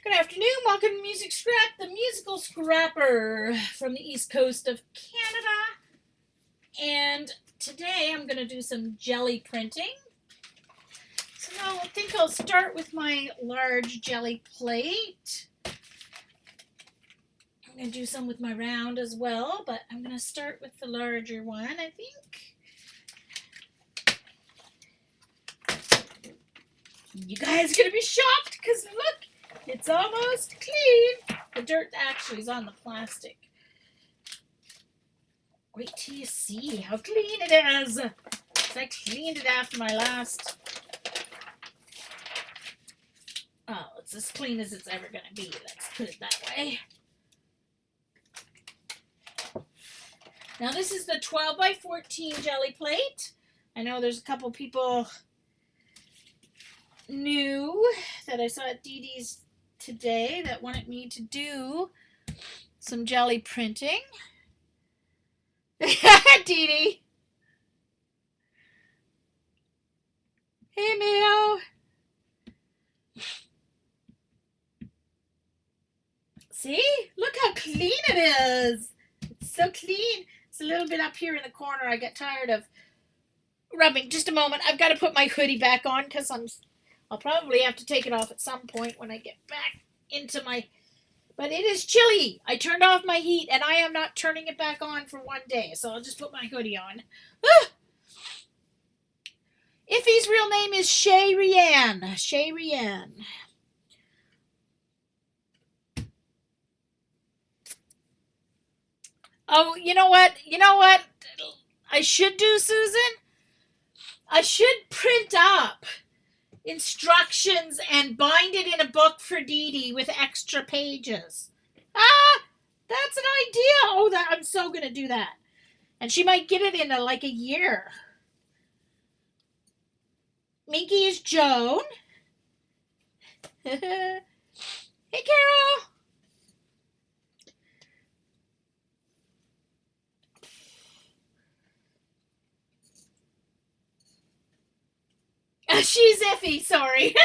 Good afternoon. Welcome to Music Scrap, the musical scrapper from the east coast of Canada. And today I'm going to do some jelly printing. So I think I'll start with my large jelly plate. I'm going to do some with my round as well, but I'm going to start with the larger one, I think. You guys are going to be shocked because look, it's almost clean. The dirt actually is on the plastic. Wait till you see how clean it is. I cleaned it after my last. Oh, it's as clean as it's ever going to be. Let's put it that way. Now this is the 12 by 14 jelly plate. I know there's a couple people new that I saw at Dee Dee's today that wanted me to do some jelly printing. Dee Dee. Hey, Meow. See? Look how clean it is. It's so clean. It's a little bit up here in the corner. I get tired of rubbing. Just a moment. I've got to put my hoodie back on because I'll probably have to take it off at some point when I get back into my... But it is chilly. I turned off my heat, and I am not turning it back on for one day. So I'll just put my hoodie on. Ah! Iffy's real name is Shay Rianne. Shay Rianne. Oh, you know what? I should do, Susan? I should print up instructions and bind it in a book for Dee Dee with extra pages. Ah, that's an idea. Oh, I'm so going to do that. And she might get it in like a year. Minky is Joan. Hey, Carol. She's Iffy, sorry.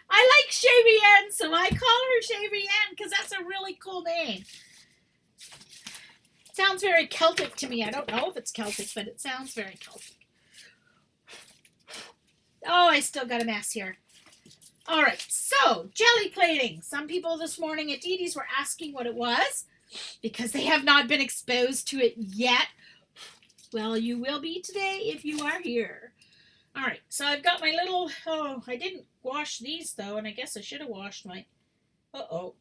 I like Shavianne, so I call her Shavianne because that's a really cool name. It sounds very Celtic to me. I don't know if it's Celtic, but it sounds very Celtic. Oh, I still got a mess here. All right, so jelly plating. Some people this morning at Dee Dee's were asking what it was because they have not been exposed to it yet. Well, you will be today if you are here. All right, so I've got my little, I didn't wash these though, and I guess I should have washed my, Now,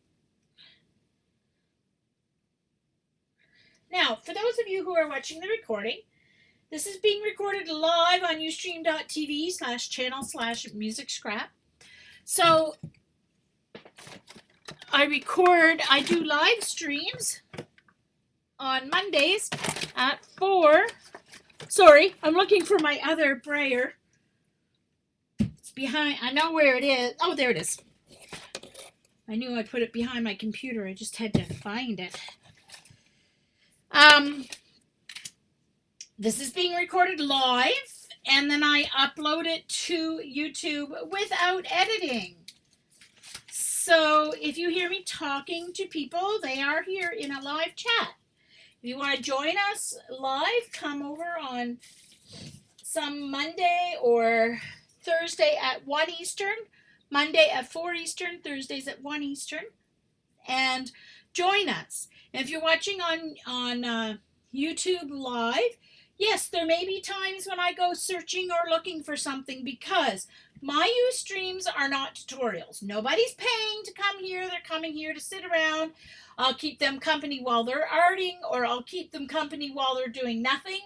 for those of you who are watching the recording, this is being recorded live on ustream.tv/channel/music scrap. So I do live streams on Mondays at 4. Sorry, I'm looking for my other brayer. It's behind, I know where it is. Oh, there it is. I knew I'd put it behind my computer. I just had to find it. This is being recorded live, and then I upload it to YouTube without editing. So if you hear me talking to people, they are here in a live chat. If you want to join us live, come over on some Monday or Thursday at 1 Eastern, Monday at 4 Eastern, Thursdays at 1 Eastern, and join us. And if you're watching on YouTube live, yes, there may be times when I go searching or looking for something because my Ustreams are not tutorials. Nobody's paying to come here. They're coming here to sit around. I'll keep them company while they're arting, or I'll keep them company while they're doing nothing,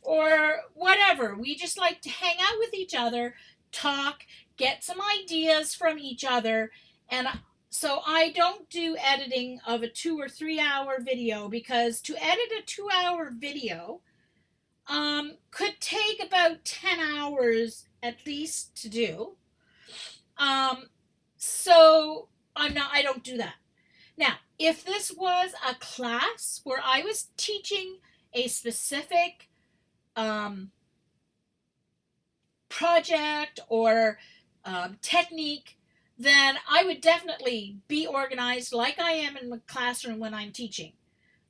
or whatever. We just like to hang out with each other, talk, get some ideas from each other, and so I don't do editing of a 2 or 3 hour video because to edit a 2-hour video could take about 10 hours at least to do. So I don't do that. Now, if this was a class where I was teaching a specific project or technique, then I would definitely be organized like I am in the classroom when I'm teaching.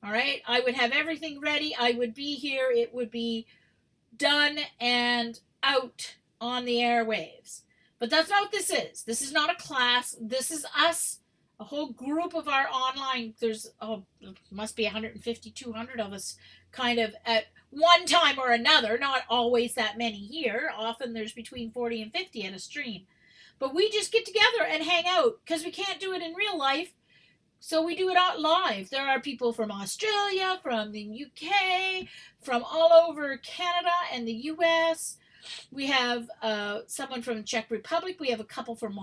All right. I would have everything ready. I would be here. It would be done and out on the airwaves. But that's not what this is. This is not a class. This is us, a whole group of our online. There's, must be 150, 200 of us kind of at one time or another. Not always that many here. Often there's between 40 and 50 at a stream. But we just get together and hang out because we can't do it in real life. So we do it out live. There are people from Australia, from the UK, from all over Canada and the US. We have someone from Czech Republic. We have a couple from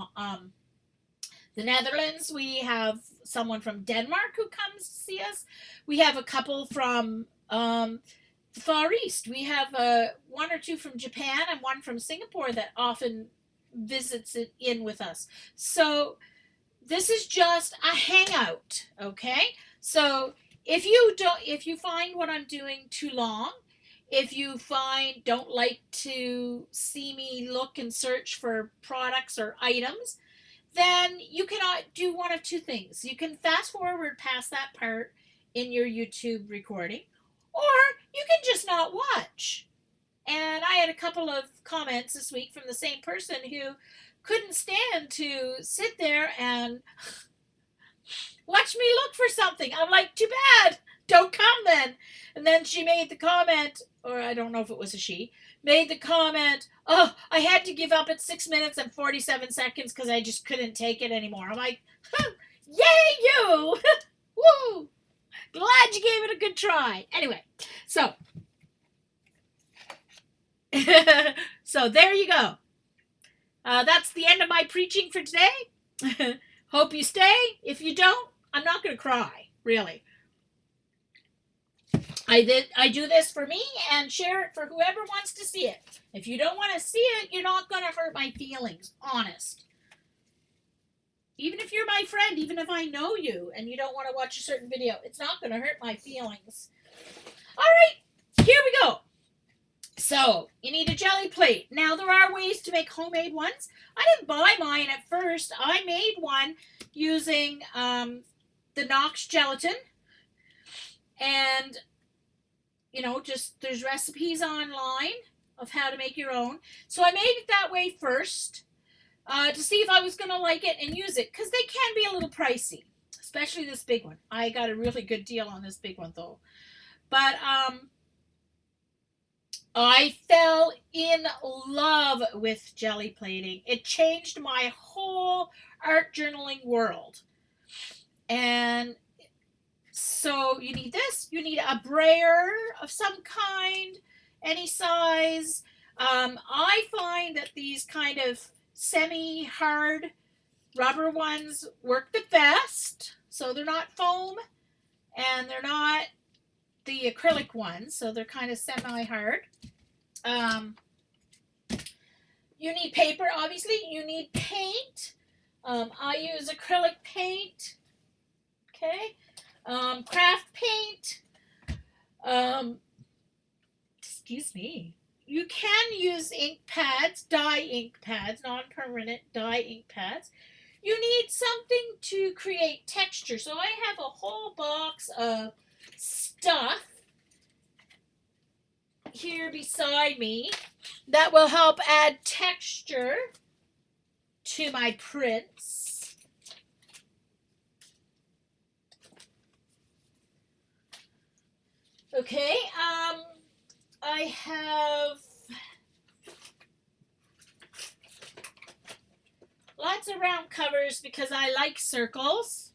the Netherlands. We have someone from Denmark who comes to see us. We have a couple from the Far East. We have one or two from Japan and one from Singapore that often visits it in with us. So this is just a hangout, okay? So if you find what I'm doing too long, if you don't like to see me look and search for products or items, then you cannot do one of two things. You can fast forward past that part in your YouTube recording, or you can just not watch. And I had a couple of comments this week from the same person who couldn't stand to sit there and watch me look for something. I'm like, too bad. Don't come then. And then she made the comment, or I don't know if it was a she, made the comment, oh, I had to give up at 6 minutes and 47 seconds because I just couldn't take it anymore. I'm like, yay you! Woo! Glad you gave it a good try. Anyway, so so there you go. That's the end of my preaching for today. Hope you stay. If you don't, I'm not going to cry, really. I do this for me and share it for whoever wants to see it. If you don't want to see it, you're not going to hurt my feelings, honest. Even if you're my friend, even if I know you and you don't want to watch a certain video, it's not going to hurt my feelings. All right, here we go. So, you need a jelly plate. Now, there are ways to make homemade ones. I didn't buy mine at first. I made one using the Knox gelatin. And, just there's recipes online of how to make your own. So, I made it that way first to see if I was going to like it and use it. Because they can be a little pricey, especially this big one. I got a really good deal on this big one, though. But, I fell in love with jelly plating. It changed my whole art journaling world. And so you need this. You need a brayer of some kind, any size. I find that these kind of semi-hard rubber ones work the best. So they're not foam and they're not the acrylic ones, so they're kind of semi-hard. You need paper, obviously. You need paint. I use acrylic paint. Okay. Craft paint. Excuse me. You can use ink pads, dye ink pads, non-permanent dye ink pads. You need something to create texture. So I have a whole box of stuff here beside me that will help add texture to my prints. Okay, I have lots of round covers because I like circles.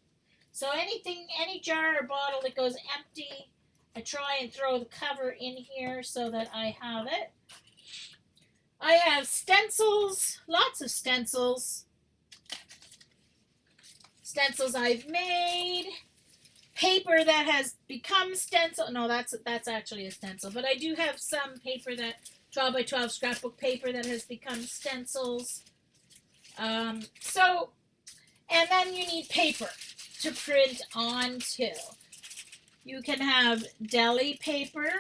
So any jar or bottle that goes empty, I try and throw the cover in here so that I have it. I have stencils, lots of stencils. Stencils I've made. Paper that has become stencil. No, that's actually a stencil. But I do have some paper that 12 by 12 scrapbook paper that has become stencils. And then you need paper to print onto. You can have deli paper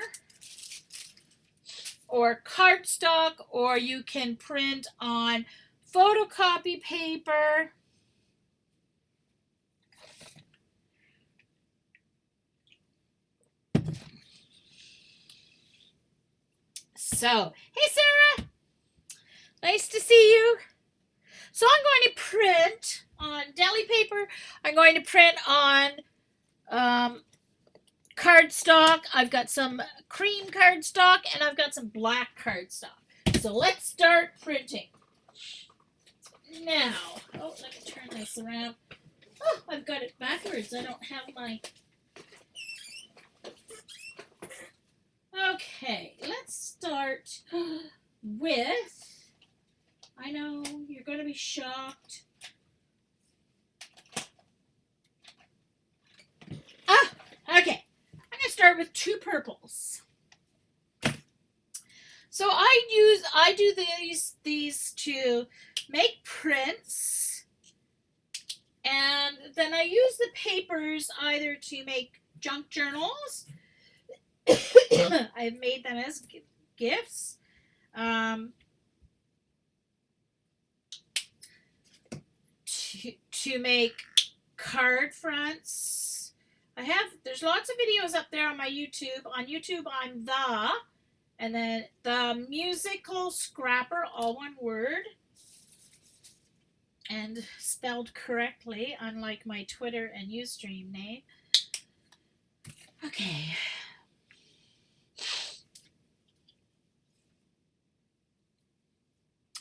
or cardstock, or you can print on photocopy paper. So, hey Sarah, nice to see you. So I'm going to print on deli paper. I'm going to print on cardstock. I've got some cream cardstock and I've got some black cardstock. So let's start printing. Now, oh, let me turn this around. Oh, I've got it backwards. I don't have my... Okay, let's start with... I know, you're going to be shocked. Ah, okay. I'm going to start with 2 purples. So I do these to make prints, and then I use the papers either to make junk journals. I've made them as gifts. To make card fronts. There's lots of videos up there on my YouTube. On YouTube, I'm and then the musical scrapper, all one word, and spelled correctly, unlike my Twitter and Ustream name. Okay.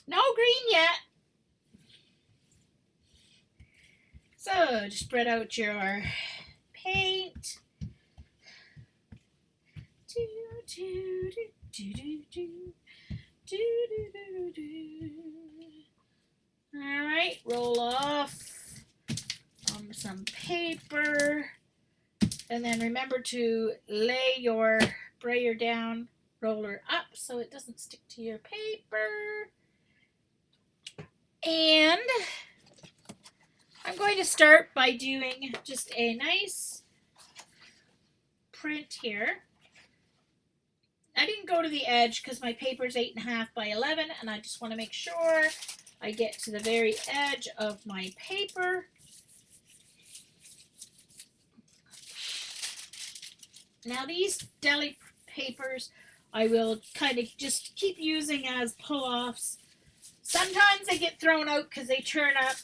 No green yet. So, just spread out your paint. All right, roll off some paper, and then remember to lay your brayer down, roller up so it doesn't stick to your paper. And I'm going to start by doing just a nice print here. I didn't go to the edge because my paper is 8.5 by 11, and I just want to make sure I get to the very edge of my paper. Now these deli papers I will kind of just keep using as pull-offs. Sometimes they get thrown out because they turn out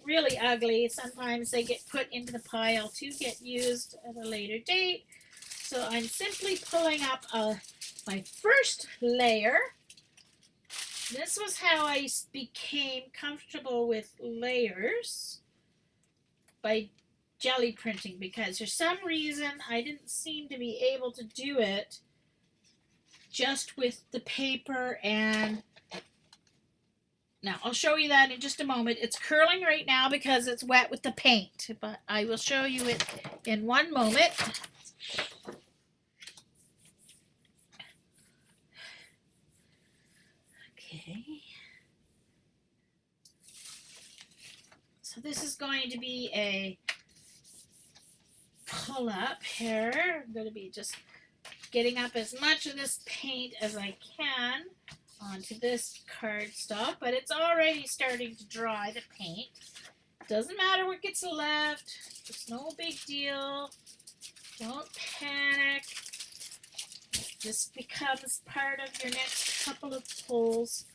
really ugly. Sometimes they get put into the pile to get used at a later date. So I'm simply pulling up my first layer. This was how I became comfortable with layers, by jelly printing, because for some reason I didn't seem to be able to do it just with the paper. And now I'll show you that in just a moment. It's curling right now because it's wet with the paint, but I will show you it in one moment. Okay. So this is going to be a pull up here. I'm going to be just getting up as much of this paint as I can onto this cardstock, but it's already starting to dry, the paint. Doesn't matter what gets left. It's no big deal. Don't panic. This becomes part of your next couple of pulls.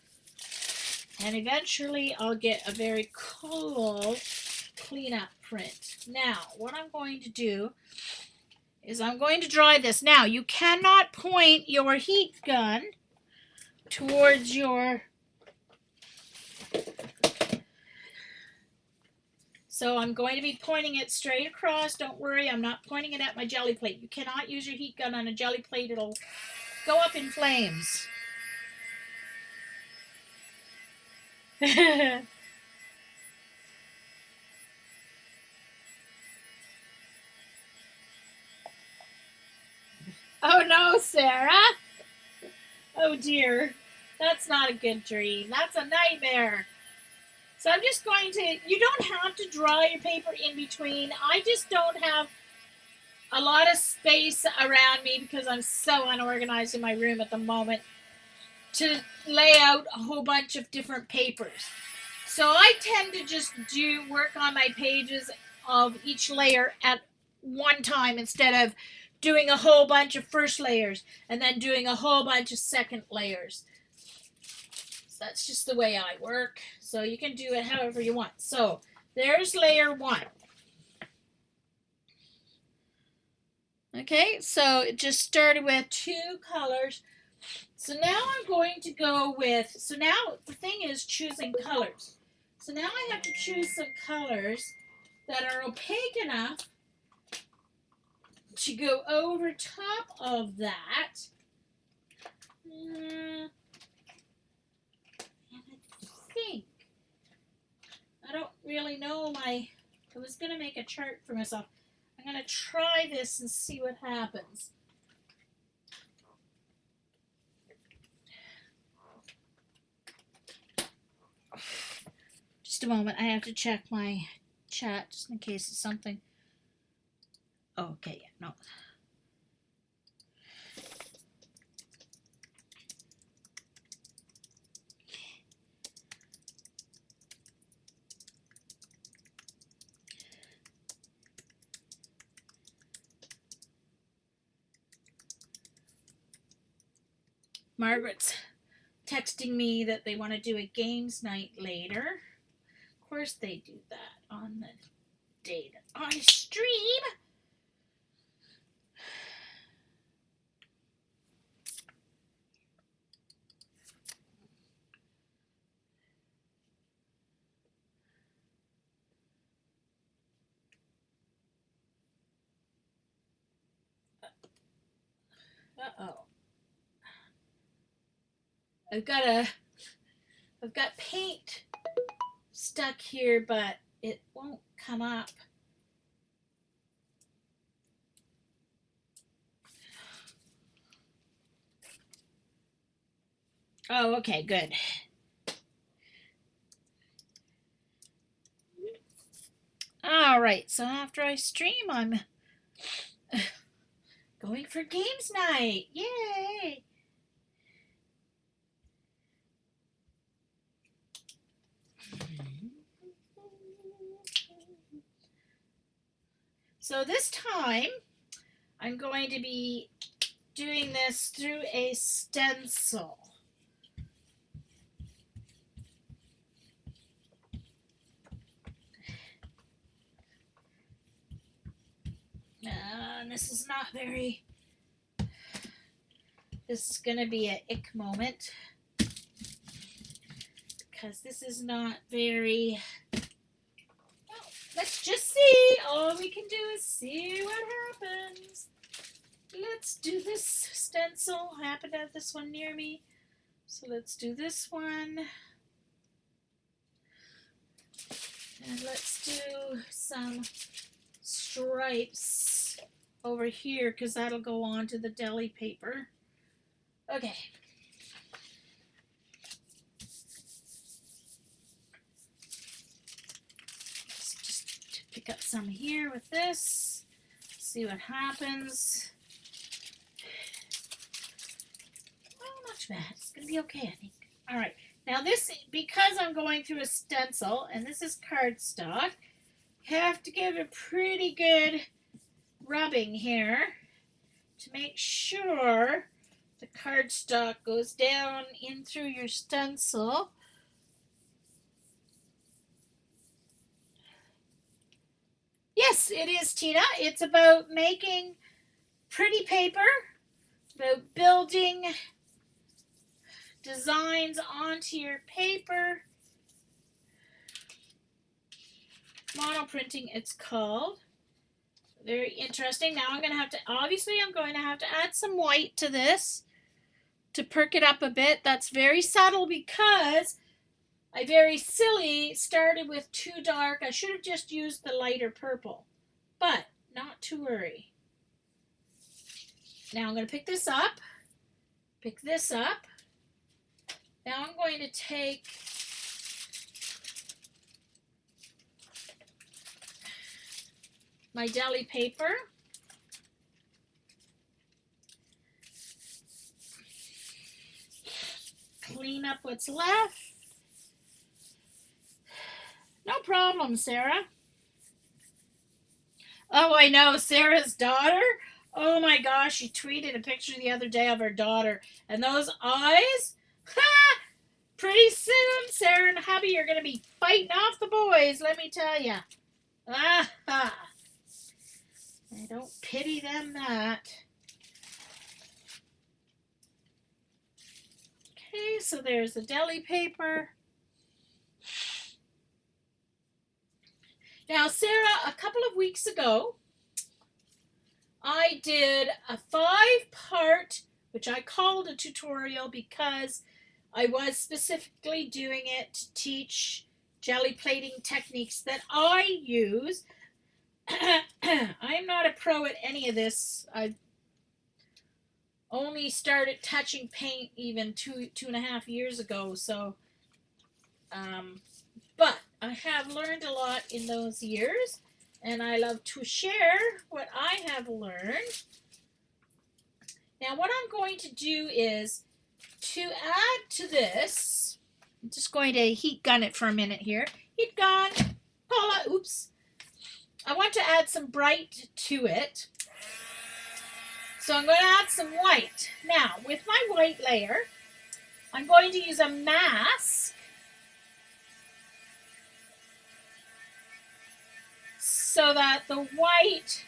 And eventually I'll get a very cool cleanup print. Now, what I'm going to do is I'm going to dry this. Now, you cannot point your heat gun towards your... So I'm going to be pointing it straight across. Don't worry, I'm not pointing it at my jelly plate. You cannot use your heat gun on a jelly plate. It'll go up in flames. Oh no, Sarah. Oh dear. That's not a good dream. That's a nightmare. So I'm just going to, you don't have to dry your paper in between. I just don't have a lot of space around me because I'm so unorganized in my room at the moment to lay out a whole bunch of different papers. So I tend to just work on my pages of each layer at one time instead of doing a whole bunch of first layers and then doing a whole bunch of second layers. So that's just the way I work. So you can do it however you want. So there's layer 1. Okay, so it just started with 2 colors. So now I'm going to go with, so now the thing is choosing colors. So now I have to choose some colors that are opaque enough to go over top of that. And I think, I don't really know I was going to make a chart for myself. I'm going to try this and see what happens. Just a moment. I have to check my chat just in case it's something. Oh, okay, no. Margaret's texting me that they want to do a games night later. Of course they do that on the day that I stream. Uh-oh. I've got paint stuck here, but it won't come up. Oh, okay, good. All right, so after I stream, I'm going for games night. Yay! So this time, I'm going to be doing this through a stencil. This is not very, this is going to be an ick moment because this is not very, well, let's just see. All we can do is see what happens. Let's do this stencil. I happen to have this one near me. So let's do this one. And let's do some stripes over here because that'll go on to the deli paper. Okay. Let's just pick up some here with this. See what happens. Well, not too bad. It's going to be okay, I think. All right. Now this, because I'm going through a stencil, and this is cardstock, have to give a pretty good rubbing here to make sure the cardstock goes down in through your stencil. Yes, it is, Tina. It's about making pretty paper, about building designs onto your paper. Monoprinting, it's called. Very interesting. Now I'm going to have to, obviously I'm going to have to add some white to this to perk it up a bit. That's very subtle because I very silly started with too dark. I should have just used the lighter purple, but not to worry. Now I'm going to pick this up, pick this up. Now I'm going to take my deli paper. Clean up what's left. No problem, Sarah. Oh, I know, Sarah's daughter. Oh my gosh, she tweeted a picture the other day of her daughter, and those eyes, ha! Pretty soon, Sarah and hubby are going to be fighting off the boys, let me tell you. Ah, I don't pity them that. Okay, so there's the deli paper. Now, Sarah, a couple of weeks ago, I did a 5-part, which I called a tutorial because I was specifically doing it to teach jelly plating techniques that I use. I'm not a pro at any of this. I've only started touching paint even two and a half years ago, so but I have learned a lot in those years, and I love to share what I have learned. Now what I'm going to do is to add to this, I'm just going to heat gun it for a minute here. Heat gun, Paula, oops. I want to add some bright to it. So I'm going to add some white. Now, with my white layer, I'm going to use a mask so that the white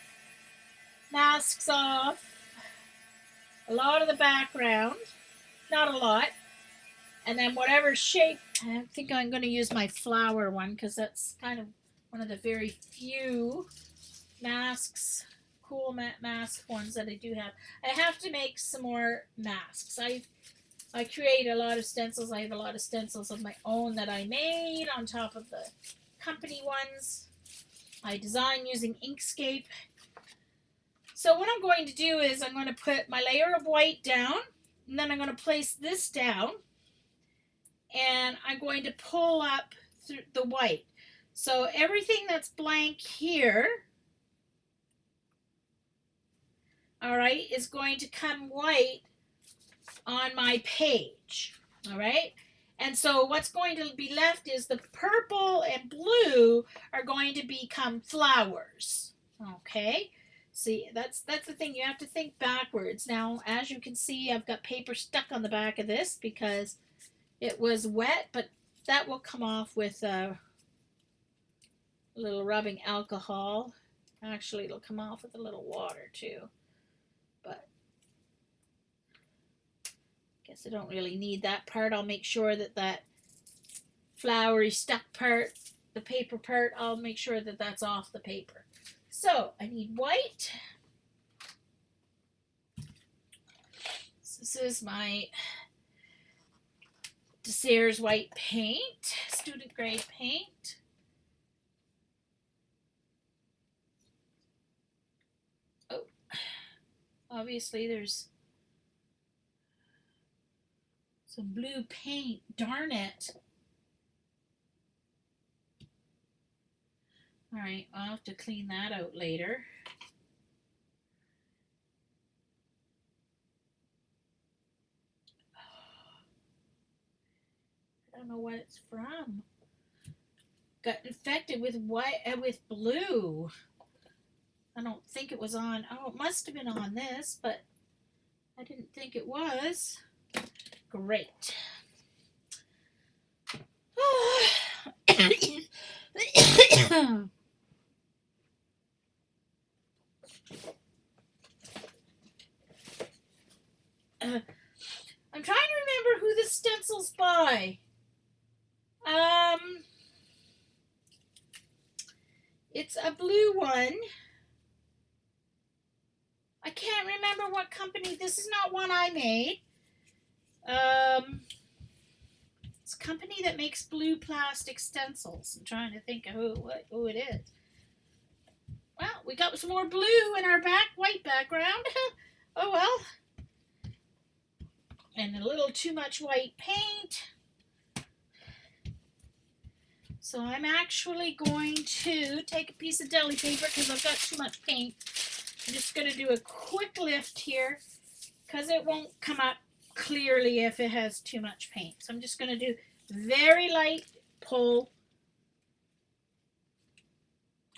masks off a lot of the background. Not a lot. And then whatever shape, I think I'm going to use my flower one because that's kind of one of the very few masks, cool mask ones that I do have. I have to make some more masks. I create a lot of stencils. I have a lot of stencils of my own that I made on top of the company ones. I design using Inkscape. So what I'm going to do is I'm going to put my layer of white down, and then I'm going to place this down, and I'm going to pull up through the white. So everything that's blank here, all right, is going to come white on my page, all right? And so what's going to be left is the purple and blue are going to become flowers, okay? See, that's the thing. You have to think backwards. Now, as you can see, I've got paper stuck on the back of this because it was wet, but that will come off with a little rubbing alcohol. Actually, it'll come off with a little water too. But I guess I don't really need that part. I'll make sure that that flowery stuck part, the paper part, I'll make sure that that's off the paper. So I need white. This is my Dessert's white paint, student grade paint. Oh, obviously there's some blue paint, darn it. All right, I'll have to clean that out later. I don't know what it's from. Got infected with white, with blue. I don't think it was on. Oh, it must have been on this, but I didn't think it was. Great. I'm trying to remember who the stencil's by. It's a blue one. I can't remember what company. This is not one I made. It's a company that makes blue plastic stencils. I'm trying to think of who it is. Well, we got some more blue in our white background. Oh well. And a little too much white paint. So I'm actually going to take a piece of deli paper because I've got too much paint. I'm just going to do a quick lift here because it won't come up clearly if it has too much paint. So I'm just going to do very light pull.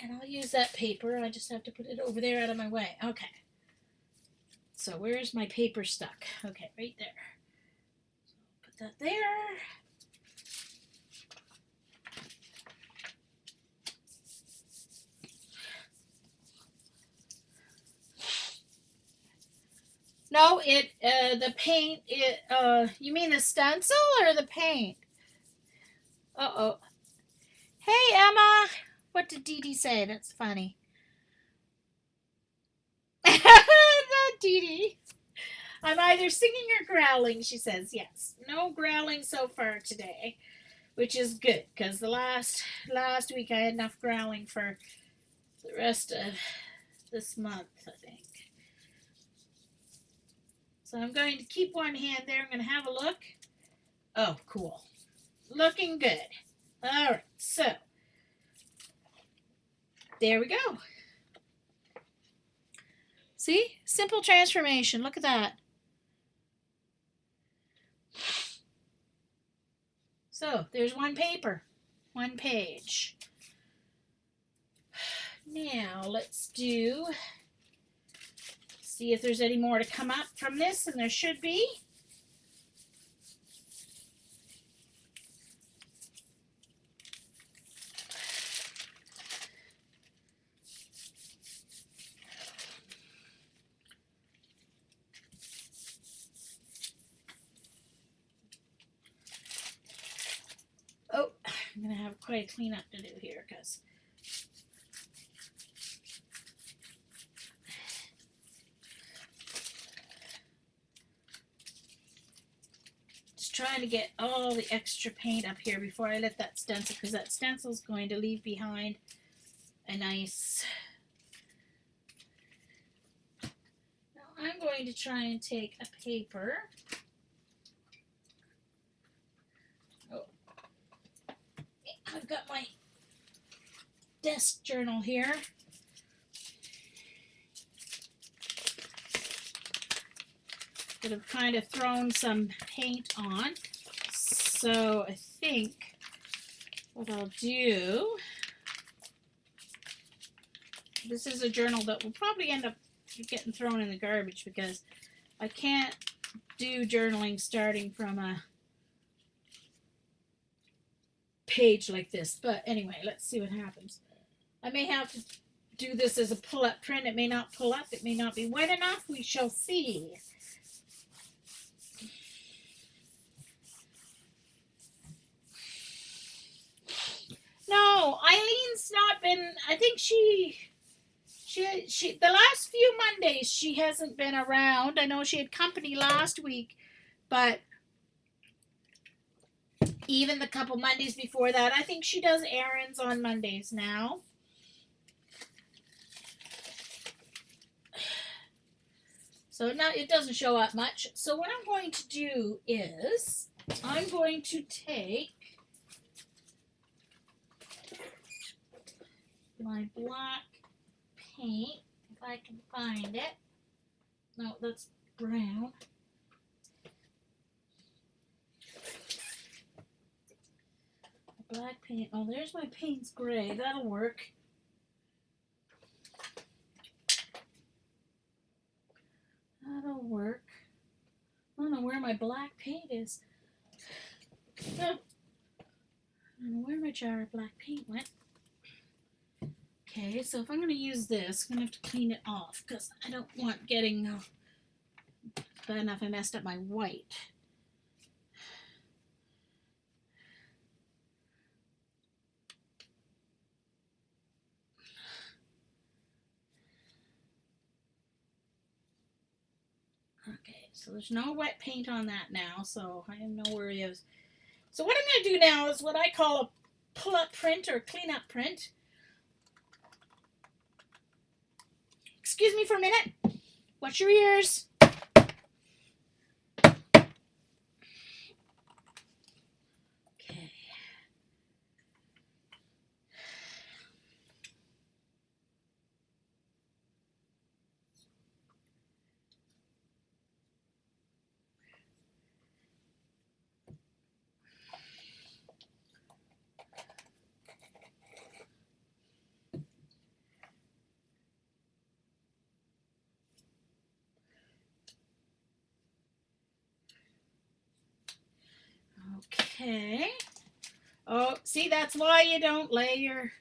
And I'll use that paper. I just have to put it over there out of my way. Okay. So where's my paper stuck? Okay, right there. Put that there. No, the paint, you mean the stencil or the paint? Uh-oh. Hey, Emma. What did Dee Dee say? That's funny. Not Dee Dee. I'm either singing or growling, she says. Yes. No growling so far today, which is good, because the last week I had enough growling for the rest of this month, I think. So I'm going to keep one hand there. I'm going to have a look. Oh, cool. Looking good. All right, so there we go. See? Simple transformation. Look at that. So there's one paper, one page. Now let's see if there's any more to come up from this, and there should be. Oh, I'm going to have quite a cleanup to do here, because just trying to get all the extra paint up here before I let that stencil, because that stencil is going to leave behind a nice... Now I'm going to try and take a paper. I've got my desk journal here. That have kind of thrown some paint on. So I think what I'll do, this is a journal that will probably end up getting thrown in the garbage, because I can't do journaling starting from a page like this. But anyway, let's see what happens. I may have to do this as a pull-up print. It may not pull up. It may not be wet enough. We shall see. No, Eileen's not been, I think she the last few Mondays she hasn't been around. I know she had company last week, but even the couple Mondays before that, I think she does errands on Mondays now. So now it doesn't show up much. So what I'm going to do is I'm going to take my black paint, if I can find it. No, that's brown. Black paint. Oh, there's my paint's gray. That'll work. That'll work. I don't know where my black paint is. I don't know where my jar of black paint went. Okay, so if I'm going to use this, I'm going to have to clean it off, because I don't want getting bad enough I messed up my white. Okay, so there's no wet paint on that now, so I have no worries. So what I'm going to do now is what I call a pull-up print or clean-up print. Excuse me for a minute. Watch your ears. Okay. Oh, see, that's why you don't layer.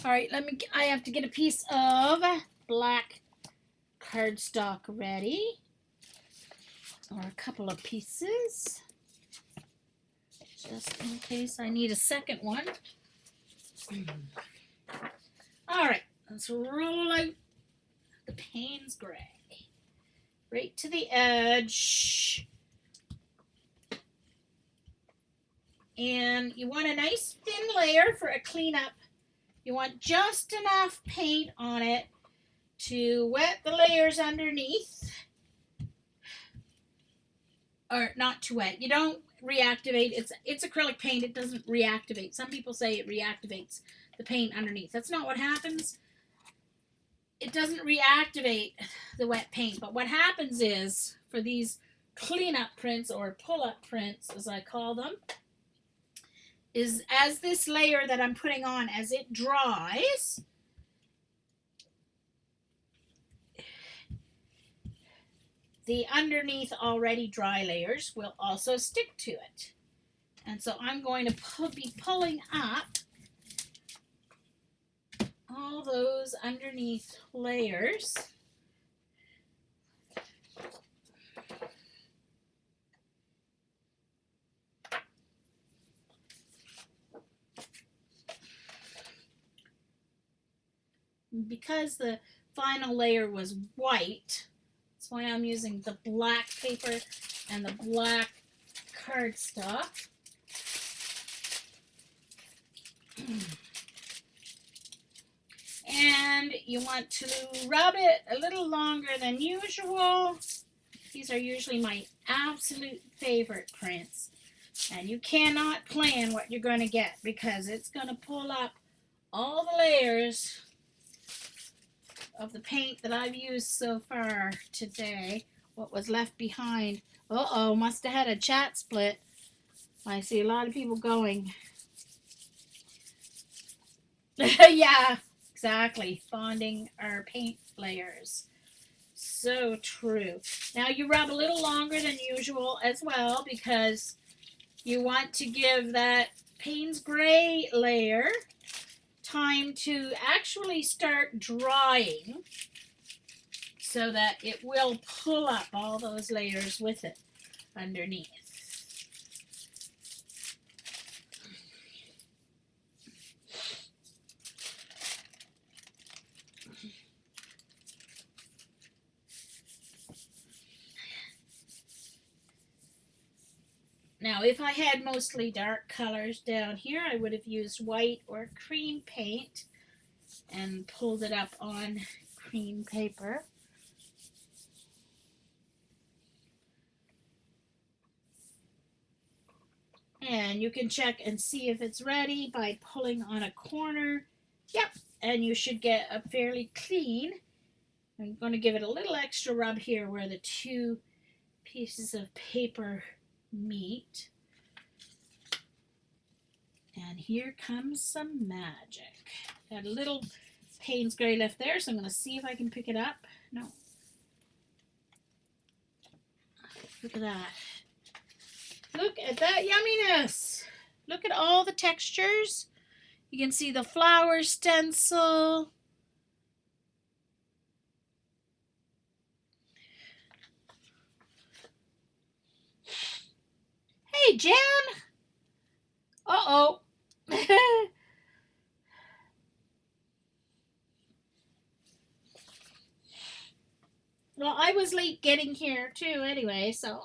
All right, I have to get a piece of black cardstock ready. Or a couple of pieces. Just in case I need a second one. All right, let's roll out the Payne's Gray. Right to the edge. And you want a nice thin layer for a cleanup. You want just enough paint on it to wet the layers underneath. Or not too wet. You don't reactivate. It's acrylic paint. It doesn't reactivate. Some people say it reactivates the paint underneath. That's not what happens. It doesn't reactivate the wet paint. But what happens is, for these cleanup prints or pull-up prints, as I call them, is as this layer that I'm putting on, as it dries, the underneath already dry layers will also stick to it. And so I'm going to be pulling up all those underneath layers. Because the final layer was white, that's why I'm using the black paper and the black cardstock. And you want to rub it a little longer than usual. These are usually my absolute favorite prints. And you cannot plan what you're going to get, because it's going to pull up all the layers of the paint that I've used so far today. What was left behind. Uh-oh, must have had a chat split. I see a lot of people going. Yeah, exactly. Bonding our paint layers. So true. Now you rub a little longer than usual as well, because you want to give that Payne's Gray layer time to actually start drying, so that it will pull up all those layers with it underneath. Now, if I had mostly dark colors down here, I would have used white or cream paint and pulled it up on cream paper. And you can check and see if it's ready by pulling on a corner. Yep, and you should get a fairly clean. I'm going to give it a little extra rub here where the two pieces of paper meet. And here comes some magic. Got a little Payne's Gray left there, so I'm going to see if I can pick it up. No. Look at that. Look at that yumminess. Look at all the textures. You can see the flower stencil. Hey, Jan. Uh-oh. Well, I was late getting here too anyway, so.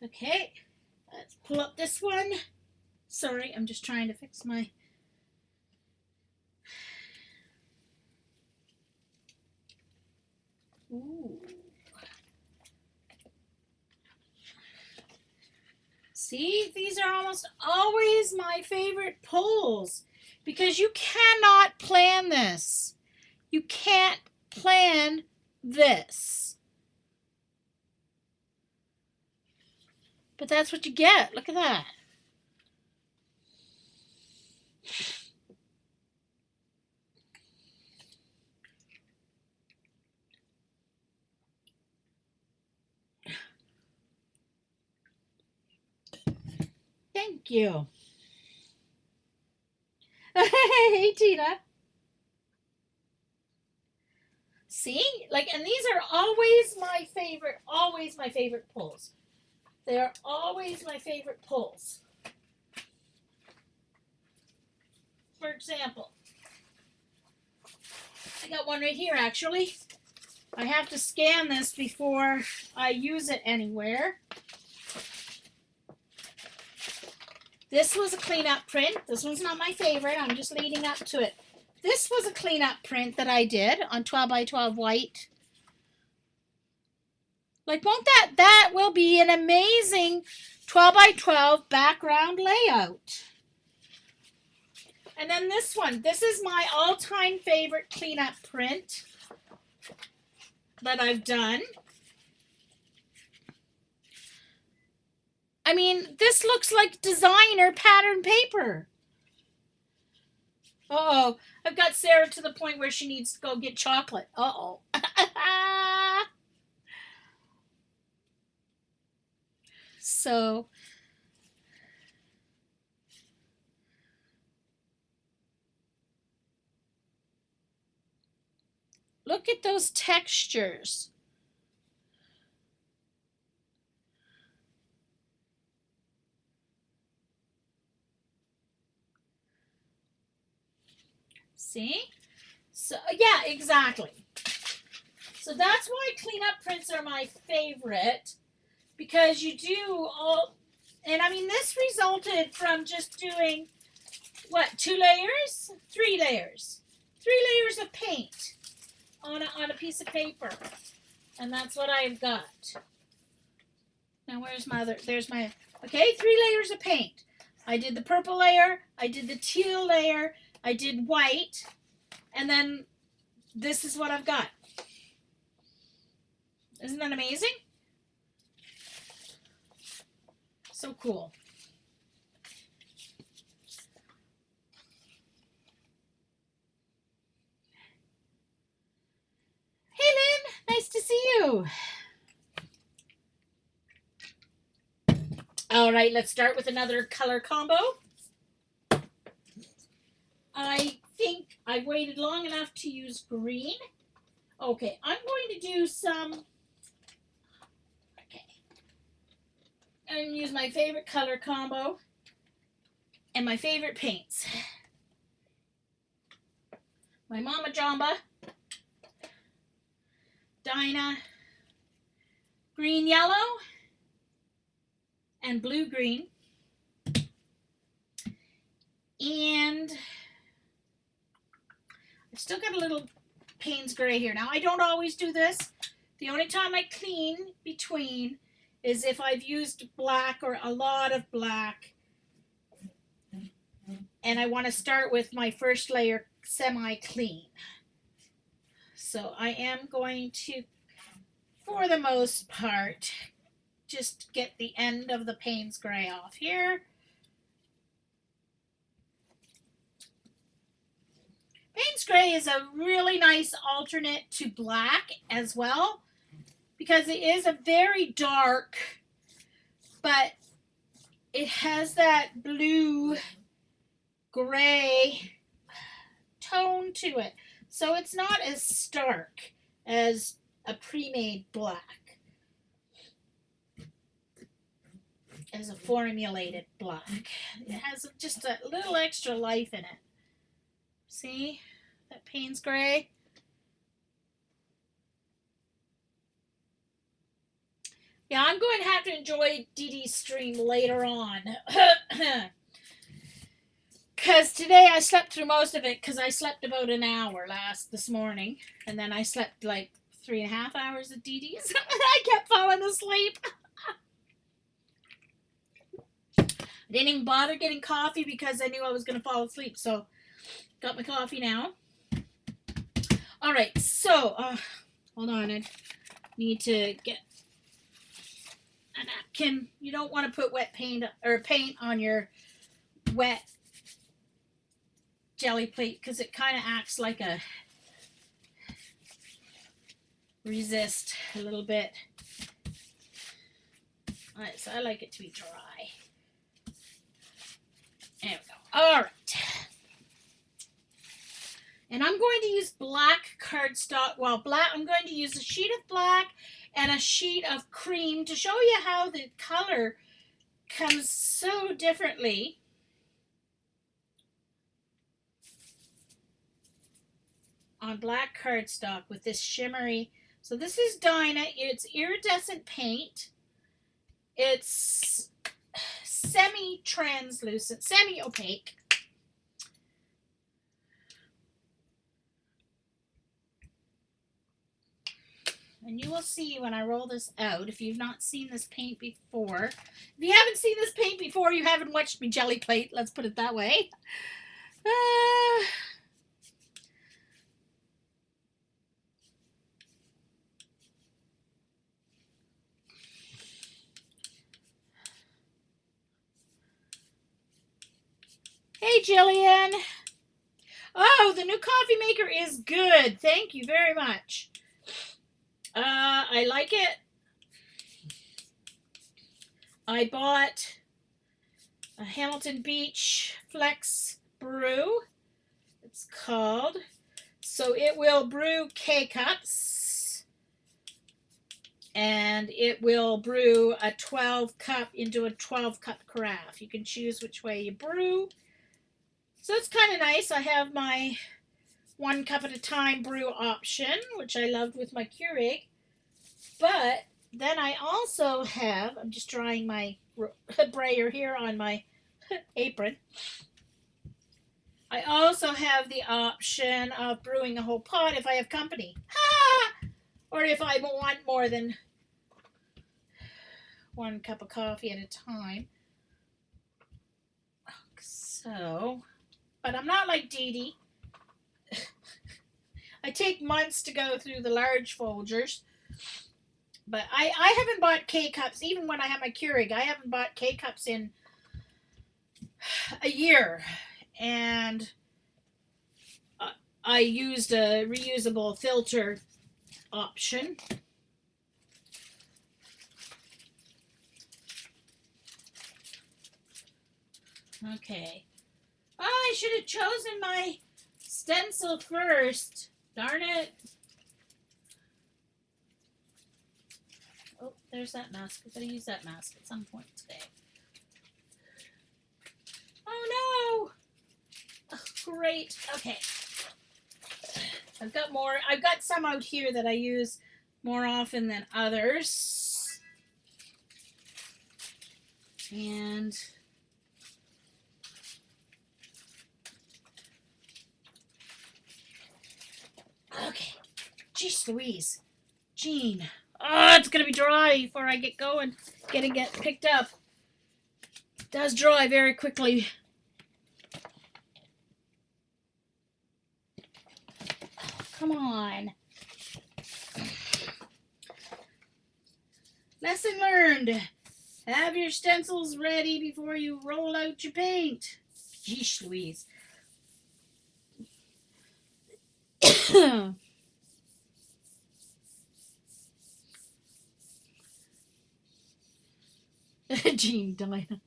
Okay, let's pull up this one. Sorry, I'm just trying to fix my... Ooh. See, these are almost always my favorite pulls, because you cannot plan this. You can't plan this. But that's what you get. Look at that. Thank you. Hey, Tina. See? Like, and these are always my favorite pulls. They are always my favorite pulls. For example, I got one right here actually. I have to scan this before I use it anywhere. This was a cleanup print. This one's not my favorite. I'm just leading up to it. This was a cleanup print that I did on 12 by 12 white. Like, won't that will be an amazing 12 by 12 background layout. And then this one. This is my all-time favorite cleanup print that I've done. I mean, this looks like designer pattern paper. Uh-oh. I've got Sarah to the point where she needs to go get chocolate. Uh-oh. So, look at those textures. See? So, yeah, exactly. So that's why cleanup prints are my favorite, because you do all, and I mean, this resulted from just doing, what, 2 layers? 3 layers. 3 layers of paint on a piece of paper. And that's what I've got. Now, where's my other, there's my, okay, 3 layers of paint. I did the purple layer, I did the teal layer, I did white, and then this is what I've got. Isn't that amazing? So cool. Hey, Lynn, nice to see you. All right, let's start with another color combo. I think I've waited long enough to use green. Okay, I'm going to do some, okay, I'm going to use my favorite color combo and my favorite paints. My Mama Jamba, Dinah, green yellow, and blue green. And I've still got a little Payne's Gray here. Now, I don't always do this. The only time I clean between is if I've used black or a lot of black. And I want to start with my first layer semi-clean. So I am going to, for the most part, just get the end of the Payne's Gray off here. Payne's Gray is a really nice alternate to black as well, because it is a very dark, but it has that blue gray tone to it. So it's not as stark as a pre-made black, as a formulated black. It has just a little extra life in it. See that Payne's Gray? Yeah, I'm going to have to enjoy Dee Dee's stream later on. Because today I slept through most of it, because I slept about an hour this morning. And then I slept like 3.5 hours at Dee Dee's. I kept falling asleep. I didn't even bother getting coffee because I knew I was going to fall asleep. So, got my coffee now. All right, so, hold on. I need to get a napkin. You don't want to put wet paint or paint on your wet jelly plate, because it kind of acts like a resist a little bit. All right, so I like it to be dry. All right. And I'm going to use black cardstock. Well, black. I'm going to use a sheet of black and a sheet of cream to show you how the color comes so differently. On black cardstock with this shimmery. So this is Dinah. It's iridescent paint. It's semi-translucent, semi-opaque. And you will see when I roll this out, if you've not seen this paint before. If you haven't seen this paint before, you haven't watched me Gelli Plate. Let's put it that way. Hey, Jillian. Oh, the new coffee maker is good. Thank you very much. I like it. I bought a Hamilton Beach Flex Brew. It's called. So it will brew K-cups. And it will brew a 12 cup into a 12 cup carafe. You can choose which way you brew. So it's kind of nice. I have my 1 cup at a time brew option, which I loved with my Keurig. But then I also have, I'm just drying my brayer here on my apron. I also have the option of brewing a whole pot if I have company. Or if I want more than 1 cup of coffee at a time. So, but I'm not like Dee Dee. I take months to go through the large Folgers. But I haven't bought K-cups, even when I have my Keurig. I haven't bought K-cups in a year. And I used a reusable filter option. Okay. Oh, I should have chosen my stencil first. Darn it. Oh, there's that mask. I'm going to use that mask at some point today. Oh, no. Oh, great. Okay. I've got more. I've got some out here that I use more often than others. And okay. Jeez Louise. Jean. Oh, it's going to be dry before I get going. Get picked up. It does dry very quickly. Oh, come on. Lesson learned. Have your stencils ready before you roll out your paint. Yeesh Louise. Jean, Dinah.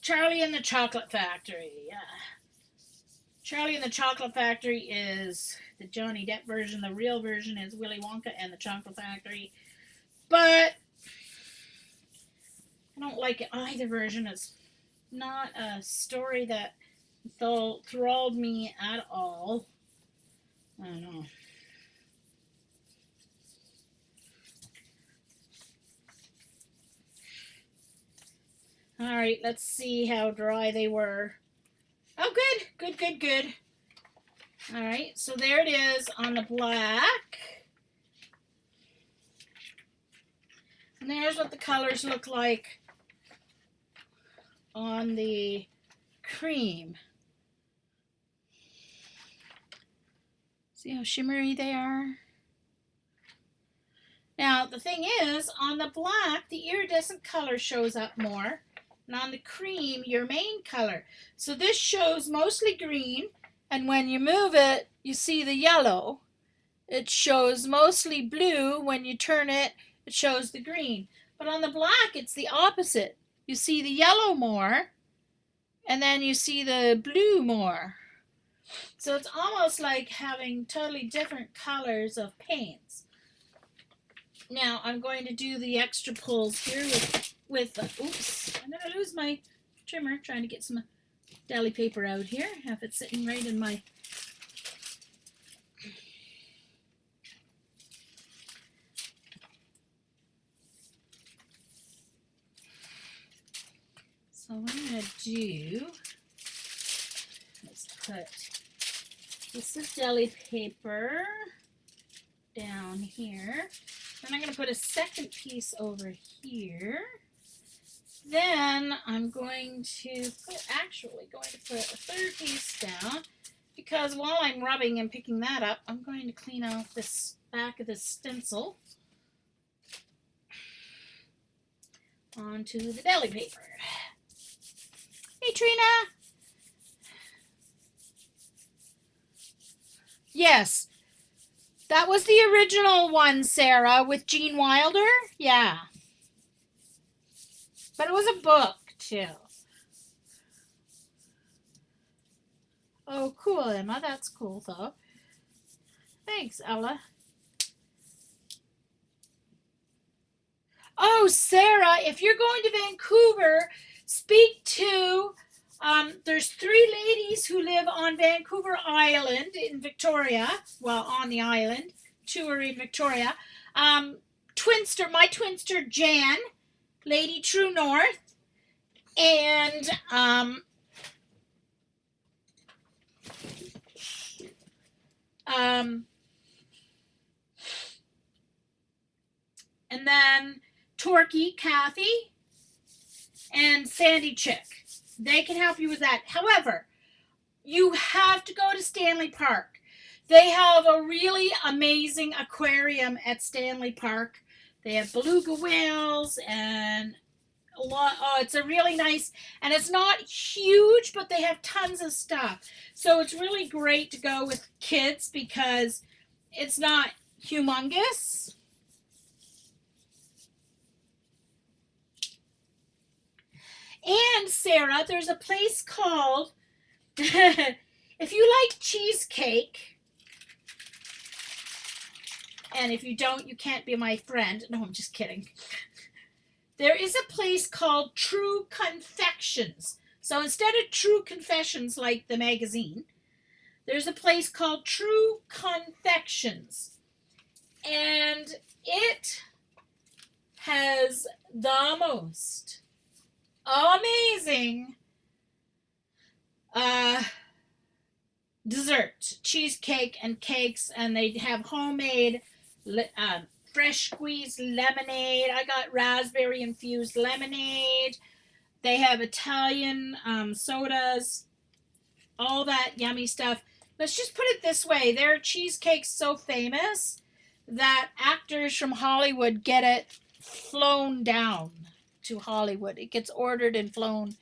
Charlie and the Chocolate Factory. Charlie and the Chocolate Factory is the Johnny Depp version. The real version is Willy Wonka and the Chocolate Factory. But I don't like either version. It's not a story that enthralled me at all. I don't know. All right, let's see how dry they were. Oh, good. All right, so there it is on the black. And there's what the colors look like on the cream. See how shimmery they are? Now, the thing is, on the black, the iridescent color shows up more. And on the cream, your main color. So this shows mostly green, and when you move it, you see the yellow. It shows mostly blue. When you turn it, it shows the green. But on the black, it's the opposite. You see the yellow more, and then you see the blue more. So it's almost like having totally different colors of paints. Now I'm going to do the extra pulls here with oops, I'm going to lose my trimmer trying to get some deli paper out here. Have it sitting right in my So what I'm going to do is put this is deli paper down here. Then I'm going to put a second piece over here. Then I'm going to put a third piece down because while I'm rubbing and picking that up, I'm going to clean off this back of the stencil onto the deli paper. Hey, Trina. Yes, that was the original one, Sarah, with Gene Wilder. Yeah. But it was a book, too. Oh, cool, Emma. That's cool, though. Thanks, Ella. Oh, Sarah, if you're going to Vancouver, speak to, there's 3 ladies who live on Vancouver Island in Victoria. Well, on the island. 2 are in Victoria. My twinster, Jan, Lady True North, and, and then Torquay, Kathy, and Sandy Chick. They can help you with that. However, you have to go to Stanley Park. They have a really amazing aquarium at Stanley Park. They have beluga whales and a lot. Oh, it's a really nice, and it's not huge, but they have tons of stuff. So it's really great to go with kids because it's not humongous. And Sarah, there's a place called, if you like cheesecake, and if you don't, you can't be my friend. No, I'm just kidding. There is a place called True Confections. So instead of True Confessions like the magazine, there's a place called True Confections. And it has the most amazing dessert, cheesecake and cakes, and they have homemade fresh squeezed lemonade. I got raspberry infused lemonade. They have Italian sodas, all that yummy stuff. Let's just put it this way. Their cheesecake's so famous that actors from Hollywood get it flown down to Hollywood. It gets ordered and flown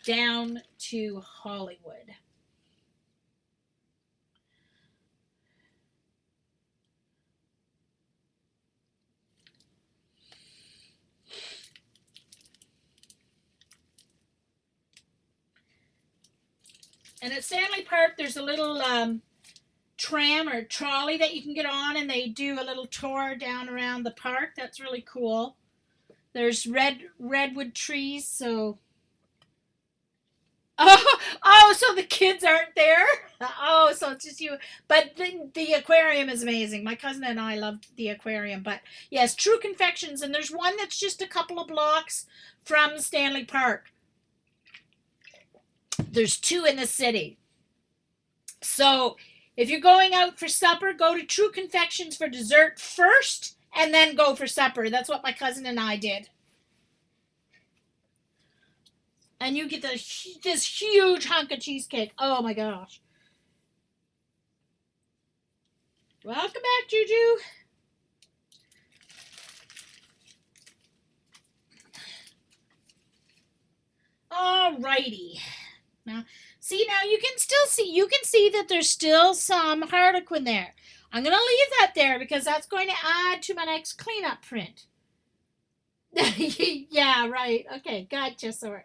down to Hollywood. And at Stanley Park, there's a little tram or trolley that you can get on, and they do a little tour down around the park. That's really cool. There's redwood trees, so. Oh, so the kids aren't there? Oh, so it's just you. But the aquarium is amazing. My cousin and I loved the aquarium. But yes, True Confections, and there's one that's just a couple of blocks from Stanley Park. There's 2 in the city. So if you're going out for supper, go to True Confections for dessert first and then go for supper. That's what my cousin and I did. And you get this huge hunk of cheesecake. Oh my gosh. Welcome back, Juju. Alrighty. Now you can still see that there's still some harlequin there. I'm going to leave that there because that's going to add to my next cleanup print. Yeah, right. Okay, gotcha, Sarah.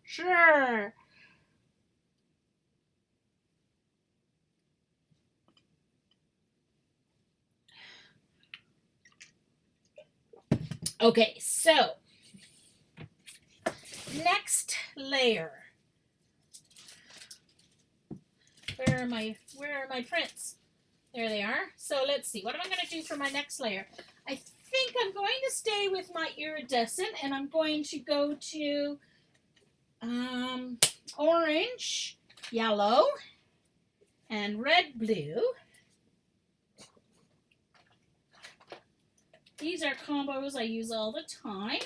Sure. Okay, so next layer. Where are my prints? There they are. So let's see. What am I going to do for my next layer? I think I'm going to stay with my iridescent, and I'm going to go to orange, yellow, and red blue. These are combos I use all the time.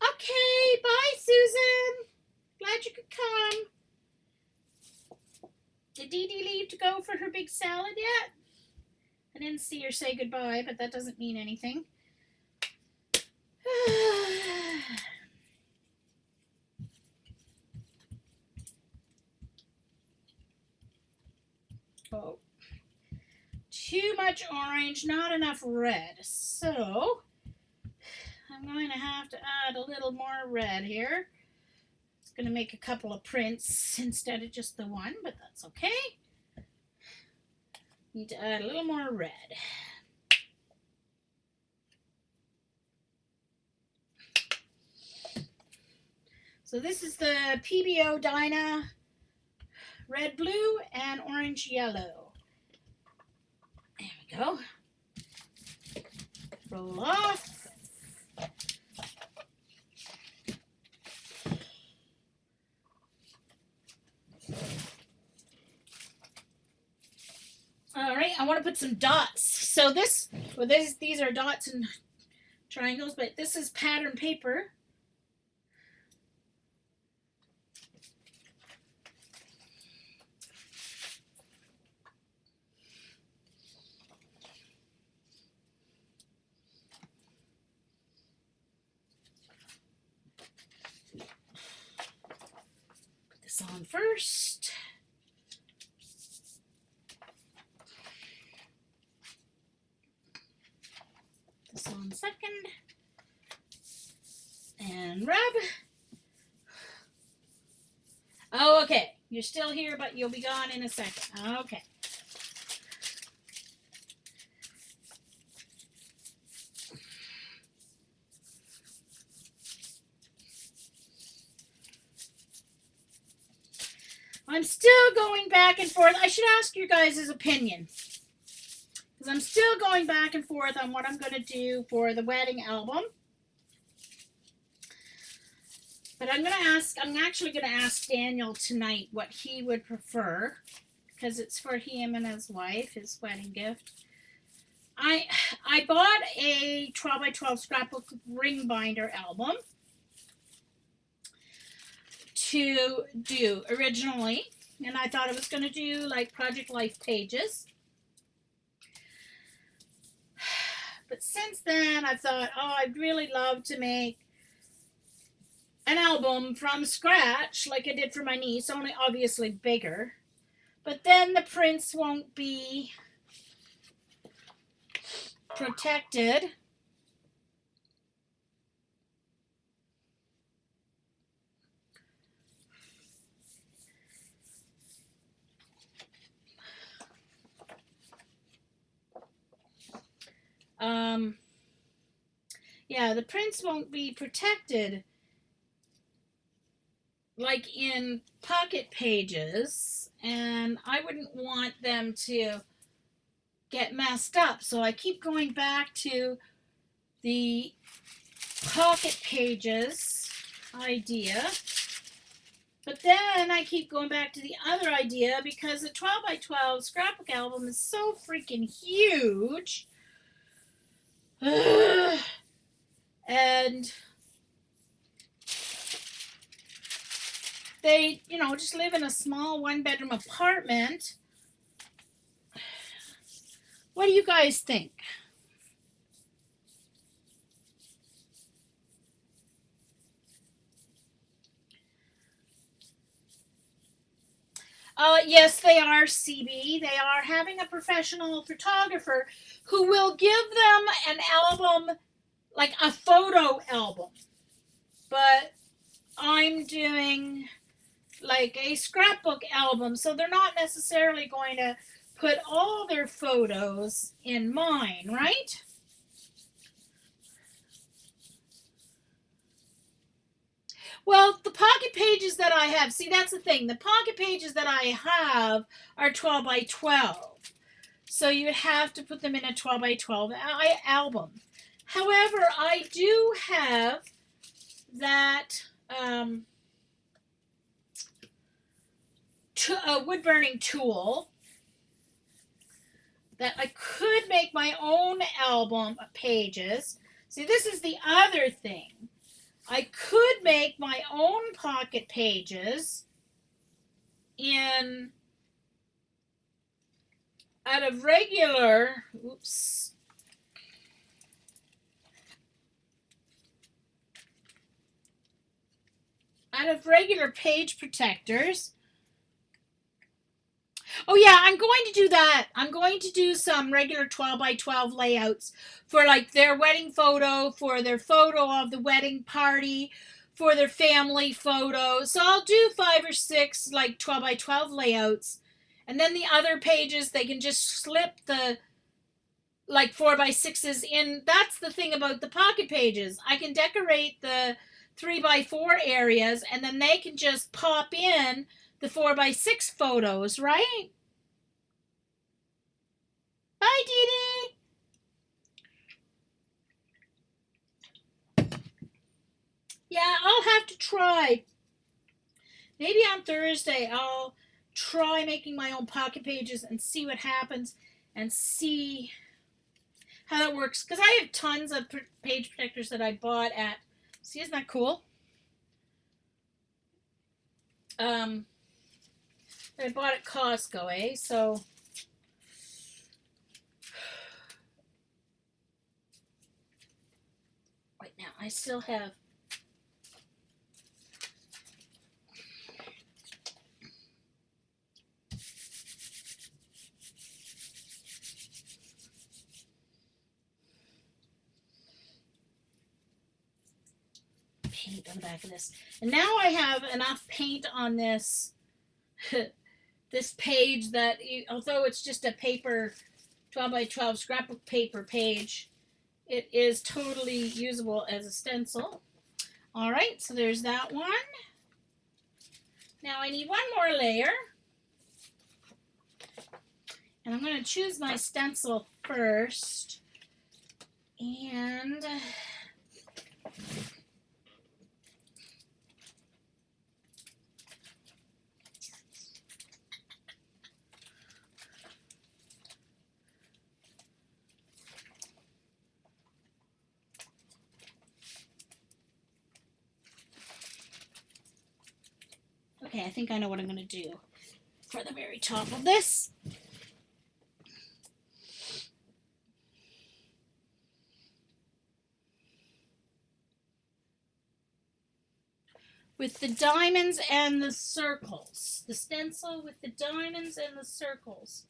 Okay, bye, Susan. Glad you could come. Did Dee Dee leave to go for her big salad yet? I didn't see her say goodbye, but that doesn't mean anything. Oh, too much orange, not enough red. So I'm going to have to add a little more red here. It's going to make a couple of prints instead of just the one, but that's okay. Need to add a little more red. So this is the PBO Dyna red, blue, and orange, yellow. There we go. Roll off. All right, I want to put some dots. So these are dots and triangles, but this is pattern paper. Put this on first. This on second. And rub. Oh, okay. You're still here, but you'll be gone in a second. Okay. I'm still going back and forth. I should ask you guys' opinion. Because I'm still going back and forth on what I'm going to do for the wedding album. But I'm actually going to ask Daniel tonight what he would prefer. Because it's for him and his wife, his wedding gift. I bought a 12 by 12 scrapbook ring binder album to do originally, and I thought I was going to do like Project Life pages, but since then I thought, oh, I'd really love to make an album from scratch like I did for my niece, only obviously bigger, but then the prints won't be protected. Yeah, the prints won't be protected like in pocket pages, and I wouldn't want them to get messed up. So I keep going back to the pocket pages idea. But then I keep going back to the other idea because the 12 by 12 scrapbook album is so freaking huge. And they, just live in a small one-bedroom apartment. What do you guys think? Yes, they are, CB. They are having a professional photographer who will give them an album, like a photo album. But I'm doing like a scrapbook album, so they're not necessarily going to put all their photos in mine, right? Well, the pocket pages that I have, see, that's the thing. The pocket pages that I have are 12 by 12. So you would have to put them in a 12 by 12 album. However, I do have that wood burning tool that I could make my own album pages. See, this is the other thing. I could make my own pocket pages out of regular, out of regular page protectors. Oh yeah, I'm going to do that. I'm going to do some regular 12 by 12 layouts for like their wedding photo, for their photo of the wedding party, for their family photo. So I'll do 5 or 6 like 12 by 12 layouts. And then the other pages, they can just slip the like 4 by 6s in. That's the thing about the pocket pages. I can decorate the 3 by 4 areas and then they can just pop in the 4 by 6 photos, right? Bye, Dee Dee. Yeah, I'll have to try. Maybe on Thursday I'll try making my own pocket pages and see what happens and see how that works. Because I have tons of page protectors that I bought at, see, isn't that cool? I bought at Costco, eh? So right now I still have paint on the back of this. And now I have enough paint on this this page that, although it's just a paper 12 by 12 scrapbook paper page, it is totally usable as a stencil. All right, so there's that one. Now I need one more layer. And I'm going to choose my stencil first. And okay, I think I know what I'm going to do for the very top of this. With the diamonds and the circles. The stencil with the diamonds and the circles.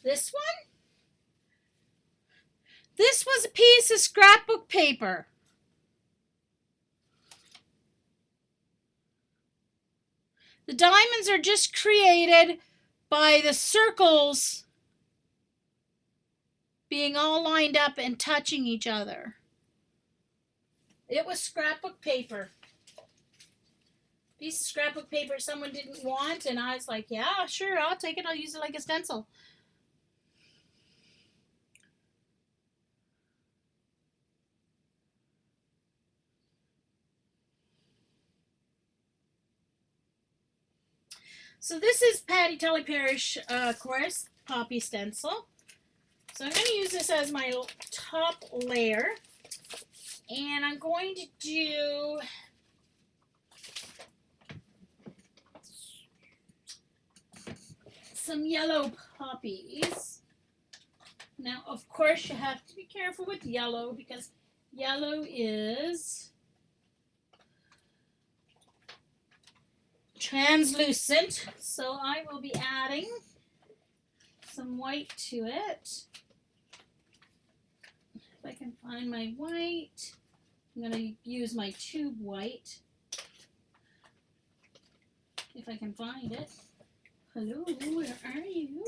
This one? This was a piece of scrapbook paper. The diamonds are just created by the circles being all lined up and touching each other. It was scrapbook paper. Piece of scrapbook paper someone didn't want, and I was like, yeah, sure, I'll take it. I'll use it like a stencil. So this is Patty Tully Parish Chorus Poppy Stencil. So I'm going to use this as my top layer. And I'm going to do some yellow poppies. Now, of course, you have to be careful with yellow because yellow is translucent. So I will be adding some white to it. If I can find my white, I'm going to use my tube white. If I can find it. Hello, where are you?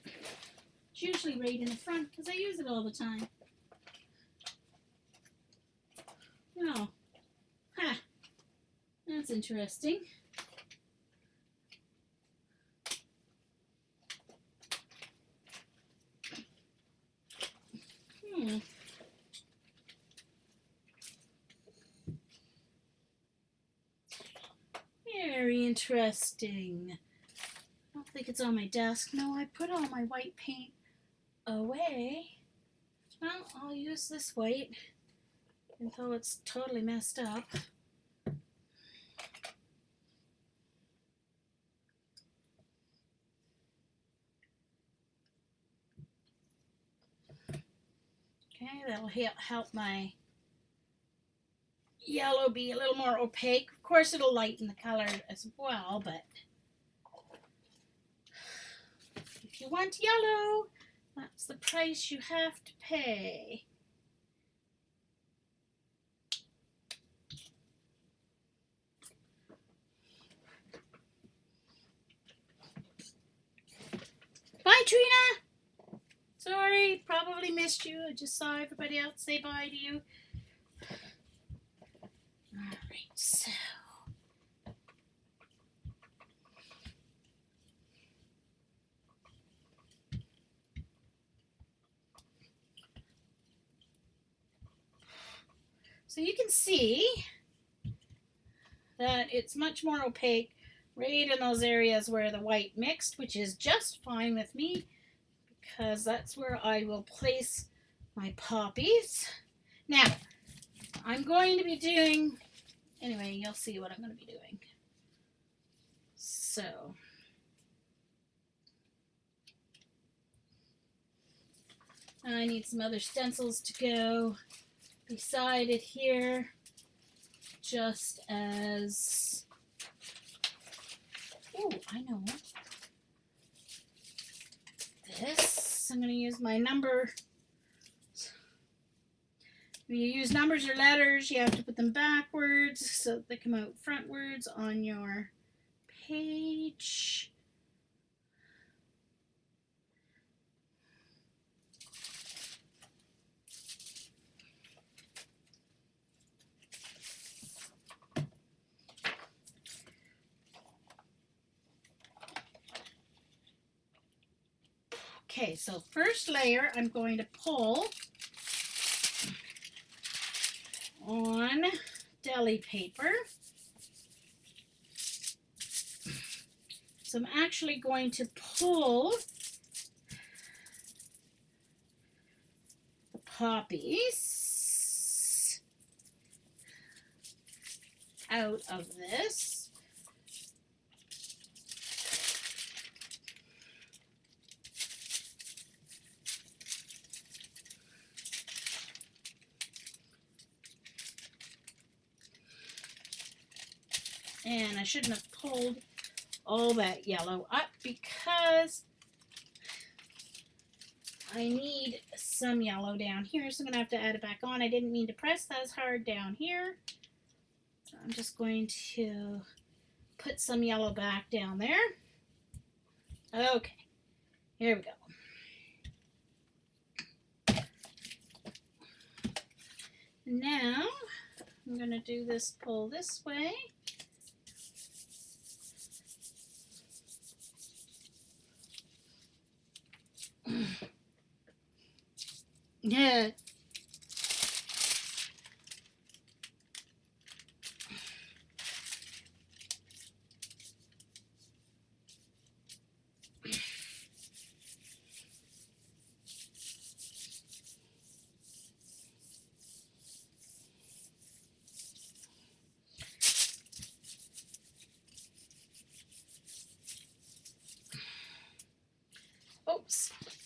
It's usually right in the front because I use it all the time. Oh, ha, that's interesting. Very interesting. I don't think it's on my desk. No, I put all my white paint away. Well, I'll use this white until it's totally messed up. Okay, that'll help my yellow be a little more opaque. Of course, it'll lighten the color as well, but if you want yellow, that's the price you have to pay. Bye, Trina! Sorry, probably missed you. I just saw everybody else say bye to you. Alright, so you can see that it's much more opaque right in those areas where the white mixed, which is just fine with me because that's where I will place my poppies. Now, I'm going to be doing, anyway, you'll see what I'm going to be doing. So, I need some other stencils to go beside it here, just as, oh, I know, this, I'm going to use my number. When you use numbers or letters, you have to put them backwards so that they come out frontwards on your page. Okay, so first layer I'm going to pull on deli paper. So I'm actually going to pull the poppies out of this. And I shouldn't have pulled all that yellow up because I need some yellow down here, so I'm going to have to add it back on. I didn't mean to press that as hard down here. So I'm just going to put some yellow back down there. Okay, here we go. Now I'm going to do this pull this way. Yeah.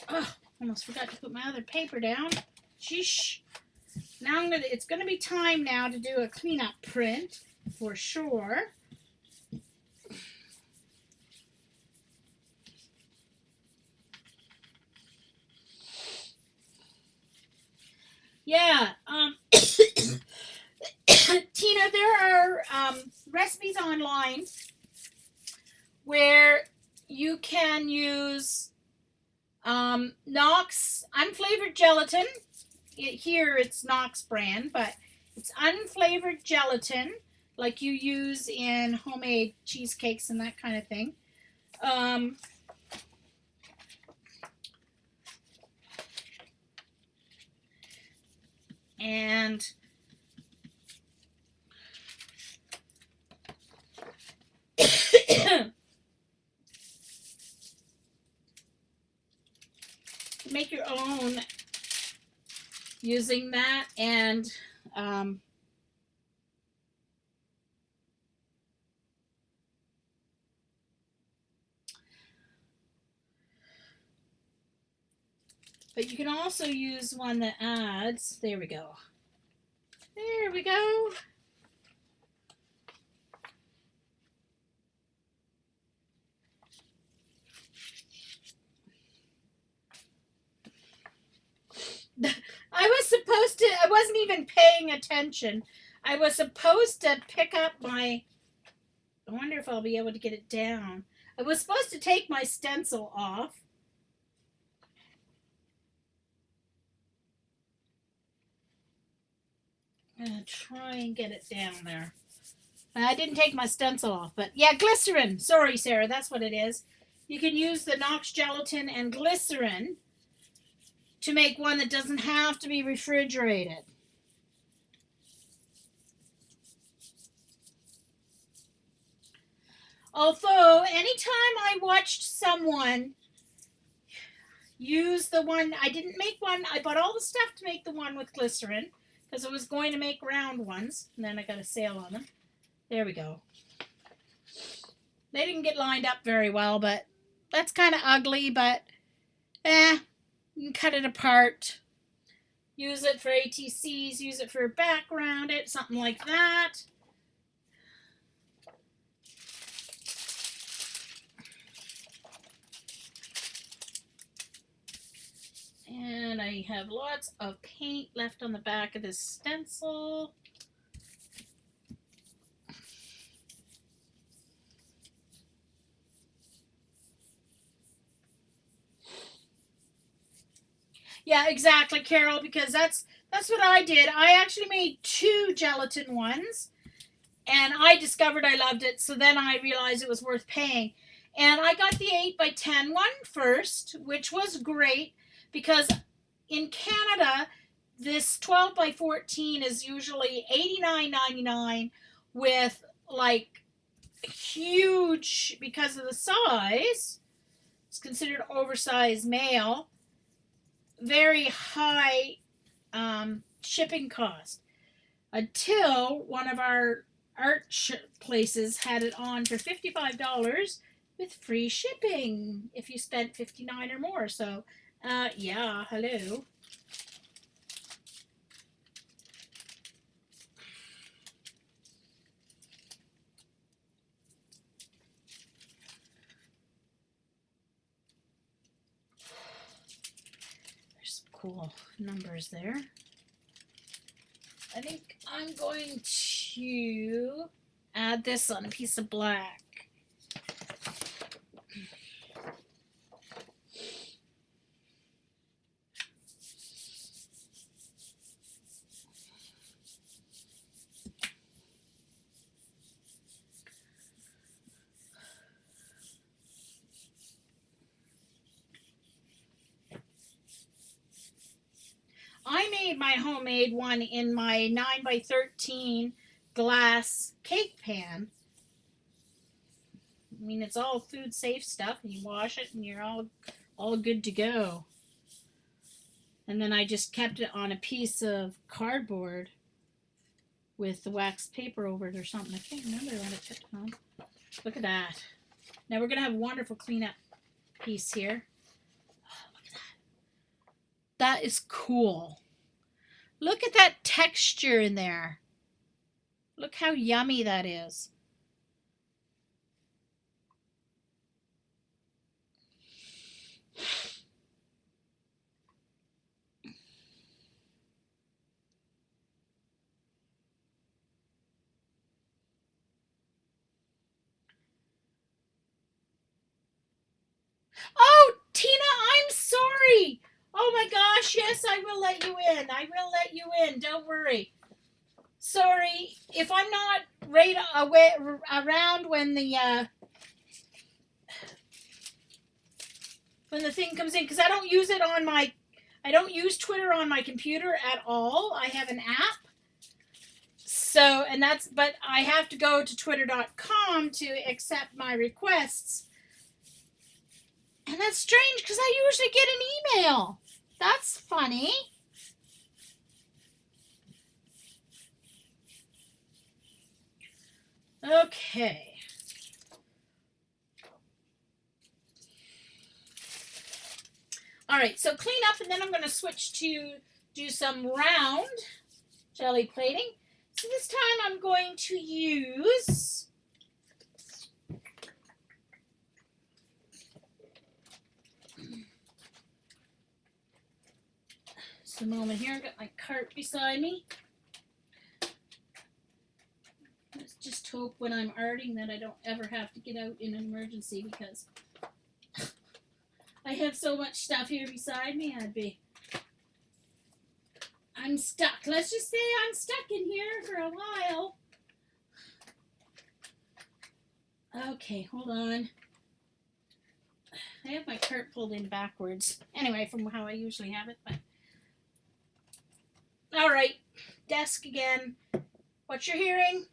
Oh, almost forgot to put my other paper down. Sheesh. Now it's gonna be time now to do a cleanup print for sure. Yeah, Tina, there are recipes online where you can use Knox unflavored gelatin. Here it's Knox brand, but it's unflavored gelatin like you use in homemade cheesecakes and that kind of thing. And make your own using that, and but you can also use one that adds, there we go. There we go. I wasn't even paying attention. I was supposed to pick up my, I wonder if I'll be able to get it down. I was supposed to take my stencil off. I'm going to try and get it down there. I didn't take my stencil off, but yeah, glycerin. Sorry, Sarah, that's what it is. You can use the Knox gelatin and glycerin to make one that doesn't have to be refrigerated. Although, anytime I watched someone use the one, I didn't make one, I bought all the stuff to make the one with glycerin because I was going to make round ones, and then I got a sale on them. There we go. They didn't get lined up very well, but that's kind of ugly, but you can cut it apart. Use it for ATCs, use it for background, something like that. And I have lots of paint left on the back of this stencil. Yeah, exactly, Carol, because that's what I did. I actually made 2 gelatin ones, and I discovered I loved it, so then I realized it was worth paying. And I got the 8x10 one first, which was great, because in Canada, this 12x14 is usually $89.99 with, like, huge, because of the size, it's considered oversized mail, very high shipping cost, until one of our art places had it on for $55 with free shipping if you spent $59 or more. So yeah, hello. There's some cool numbers there. I think I'm going to add this on a piece of black. I made my homemade one in my 9x13 glass cake pan. I mean, it's all food safe stuff, and you wash it and you're all good to go. And then I just kept it on a piece of cardboard with the wax paper over it or something. I can't remember what I put it on. Look at that. Now we're going to have a wonderful cleanup piece here. Oh, look at that. That is cool. Look at that texture in there. Look how yummy that is. Oh, Tina, I'm sorry. Oh my gosh, yes, I will let you in. I will let you in. Don't worry. Sorry if I'm not right away around when the thing comes in, because I don't use it on my I don't use Twitter on my computer at all. I have an app. So, and that's, but I have to go to twitter.com to accept my requests. And that's strange because I usually get an email. That's funny. Okay. All right, so clean up, and then I'm going to switch to do some round jelly plating. So this time I'm going to use just a moment here. I've got my cart beside me. Let's just hope when I'm arting that I don't ever have to get out in an emergency, because I have so much stuff here beside me. I'm stuck. Let's just say I'm stuck in here for a while. Okay, hold on. I have my cart pulled in backwards. Anyway, from how I usually have it, but. All right, desk again. What you're hearing?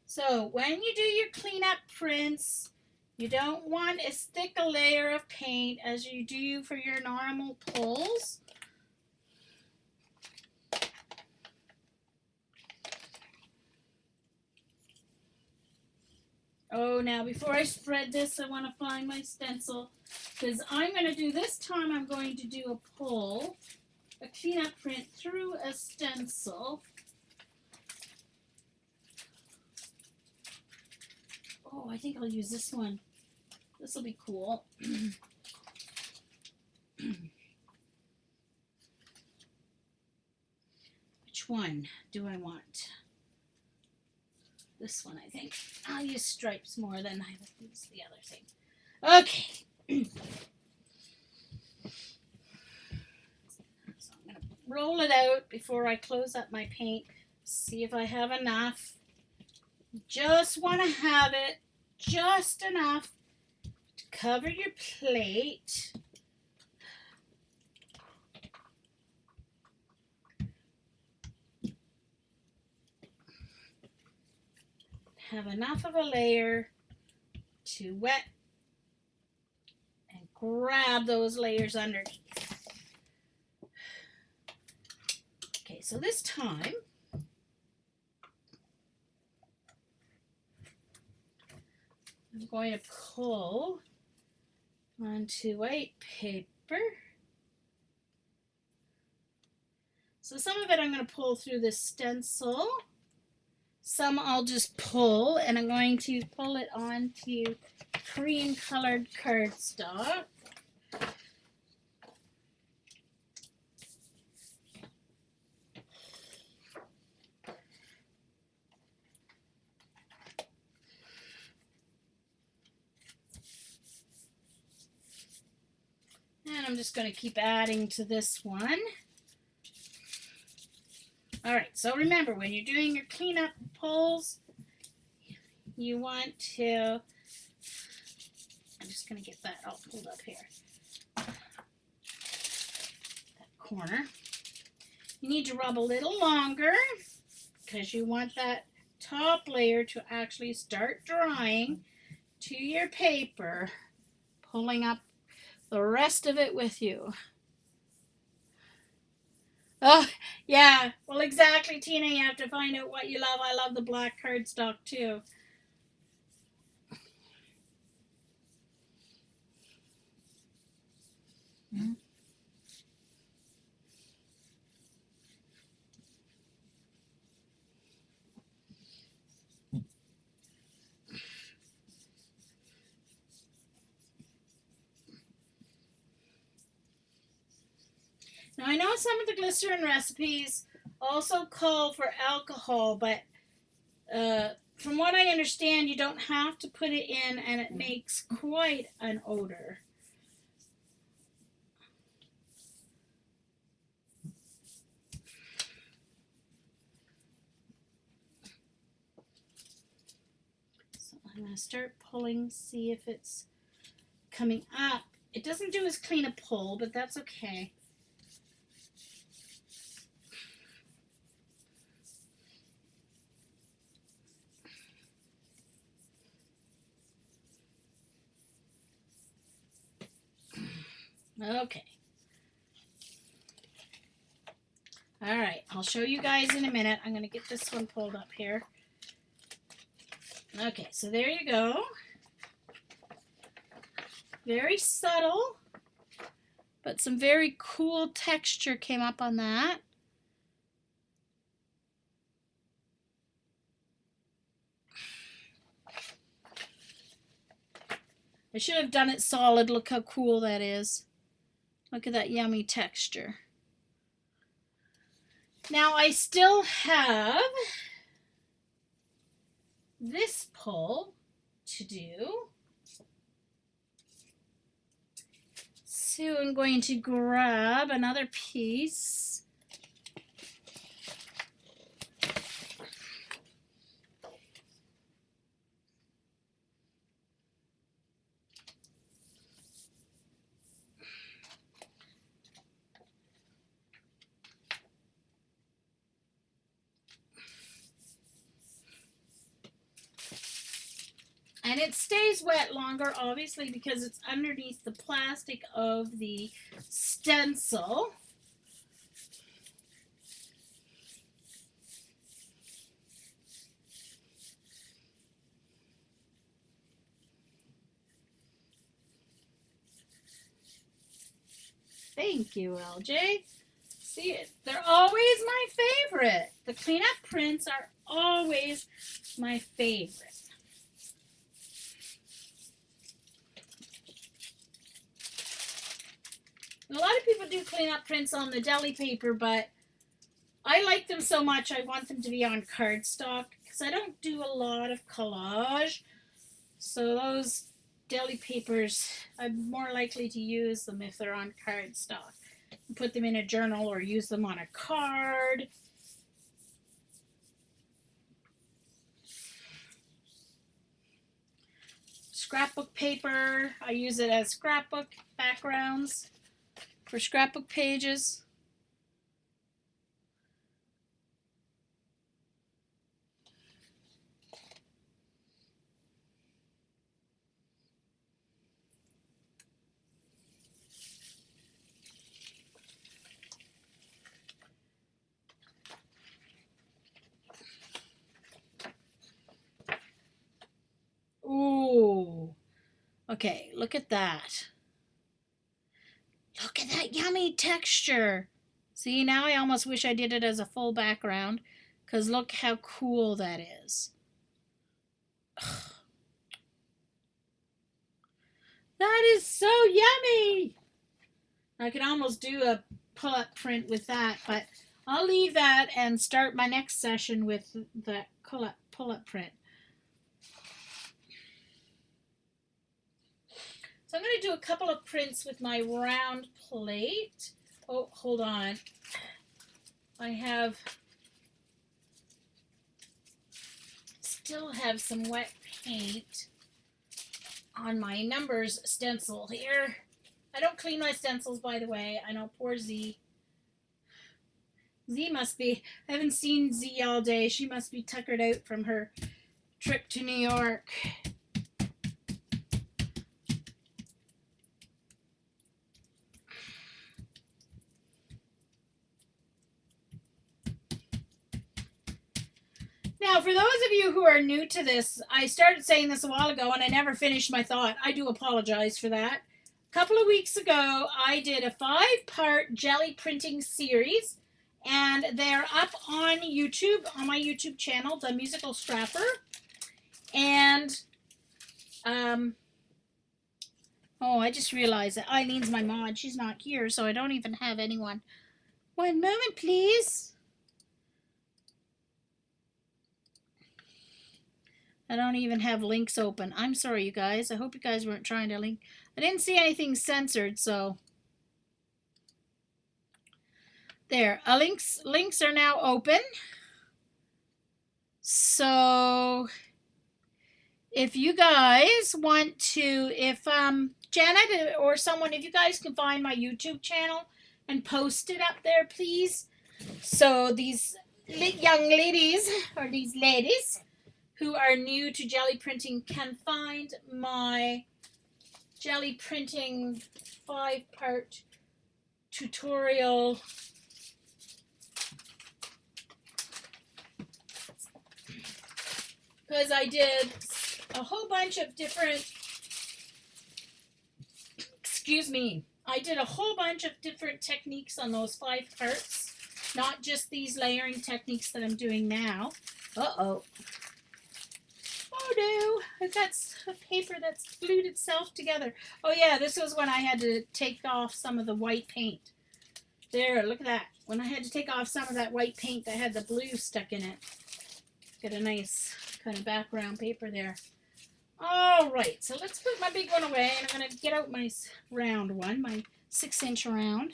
So when you do your cleanup prints, you don't want as thick a layer of paint as you do for your normal pulls. Oh, now before I spread this, I want to find my stencil, because I'm going to do, this time I'm going to do a pull, a cleanup print through a stencil. Oh, I think I'll use this one. This will be cool. Which one do I want? This one, I think. I'll use stripes more than I would use the other thing. Okay. So I'm going to roll it out before I close up my paint. See if I have enough. Just want to have it just enough to cover your plate. Have enough of a layer to wet and grab those layers underneath. Okay, so this time I'm going to pull onto white paper. So some of it I'm going to pull through the stencil. Some I'll just pull, and I'm going to pull it onto cream colored cardstock. And I'm just going to keep adding to this one. All right, so remember, when you're doing your cleanup pulls, you want to just going to get that all pulled up here. That corner. You need to rub a little longer because you want that top layer to actually start drying to your paper, pulling up the rest of it with you. Oh, yeah. Well, exactly, Tina. You have to find out what you love. I love the black cardstock, too. Mm-hmm. Now, I know some of the glycerin recipes also call for alcohol, but from what I understand, you don't have to put it in, and it makes quite an odor. So I'm going to start pulling, see if it's coming up. It doesn't do as clean a pull, but that's okay. Okay. All right, I'll show you guys in a minute. I'm going to get this one pulled up here. Okay, so there you go. Very subtle, but some very cool texture came up on that. I should have done it solid. Look how cool that is. Look at that yummy texture. Now I still have this pull to do. So I'm going to grab another piece. And it stays wet longer, obviously, because it's underneath the plastic of the stencil. Thank you, LJ. See, they're always my favorite. The cleanup prints are always my favorite. A lot of people do cleanup prints on the deli paper, but I like them so much I want them to be on cardstock because I don't do a lot of collage. So those deli papers, I'm more likely to use them if they're on cardstock. Put them in a journal or use them on a card. Scrapbook paper, I use it as scrapbook backgrounds for scrapbook pages. Ooh. Okay, look at that. Look at that yummy texture. See, now I almost wish I did it as a full background because look how cool that is. Ugh. That is so yummy. I could almost do a pull-up print with that, but I'll leave that and start my next session with the pull-up print. So I'm going to do a couple of prints with my round plate. Oh, hold on. I still have some wet paint on my numbers stencil here. I don't clean my stencils, by the way. I know, poor Z. Z must be, I haven't seen Z all day. She must be tuckered out from her trip to New York. Now, for those of you who are new to this, I started saying this a while ago and I never finished my thought. I do apologize for that. A couple of weeks ago, I did a 5-part jelly printing series, and they're up on YouTube, on my YouTube channel, The Musical Scrapper. And, oh, I just realized that Eileen's my mod. She's not here, so I don't even have anyone. One moment, please. I don't even have links open. I'm sorry, you guys. I hope you guys weren't trying to link. I didn't see anything censored, so. There. Links are now open. So, if you guys want to, if Janet or someone, if you guys can find my YouTube channel and post it up there, please. So, these young ladies, or these ladies, who are new to jelly printing can find my jelly printing 5-part tutorial because I did a whole bunch of different, I did a whole bunch of different techniques on those 5 parts, not just these layering techniques that I'm doing now. Uh-oh. Oh no, I've got a paper that's glued itself together. Oh yeah, this was when I had to take off some of the white paint. There, look at that. When I had to take off some of that white paint that had the blue stuck in it. Got a nice kind of background paper there. All right, so let's put my big one away, and I'm going to get out my round one, my 6-inch round.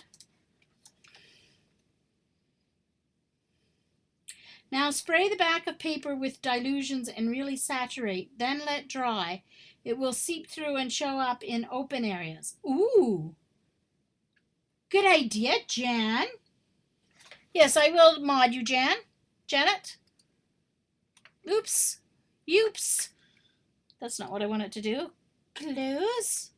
Now spray the back of paper with dilutions and really saturate, then let dry. It will seep through and show up in open areas. Ooh, good idea, Jan. Yes, I will mod you, Janet. Oops, oops. That's not what I wanted to do. Close.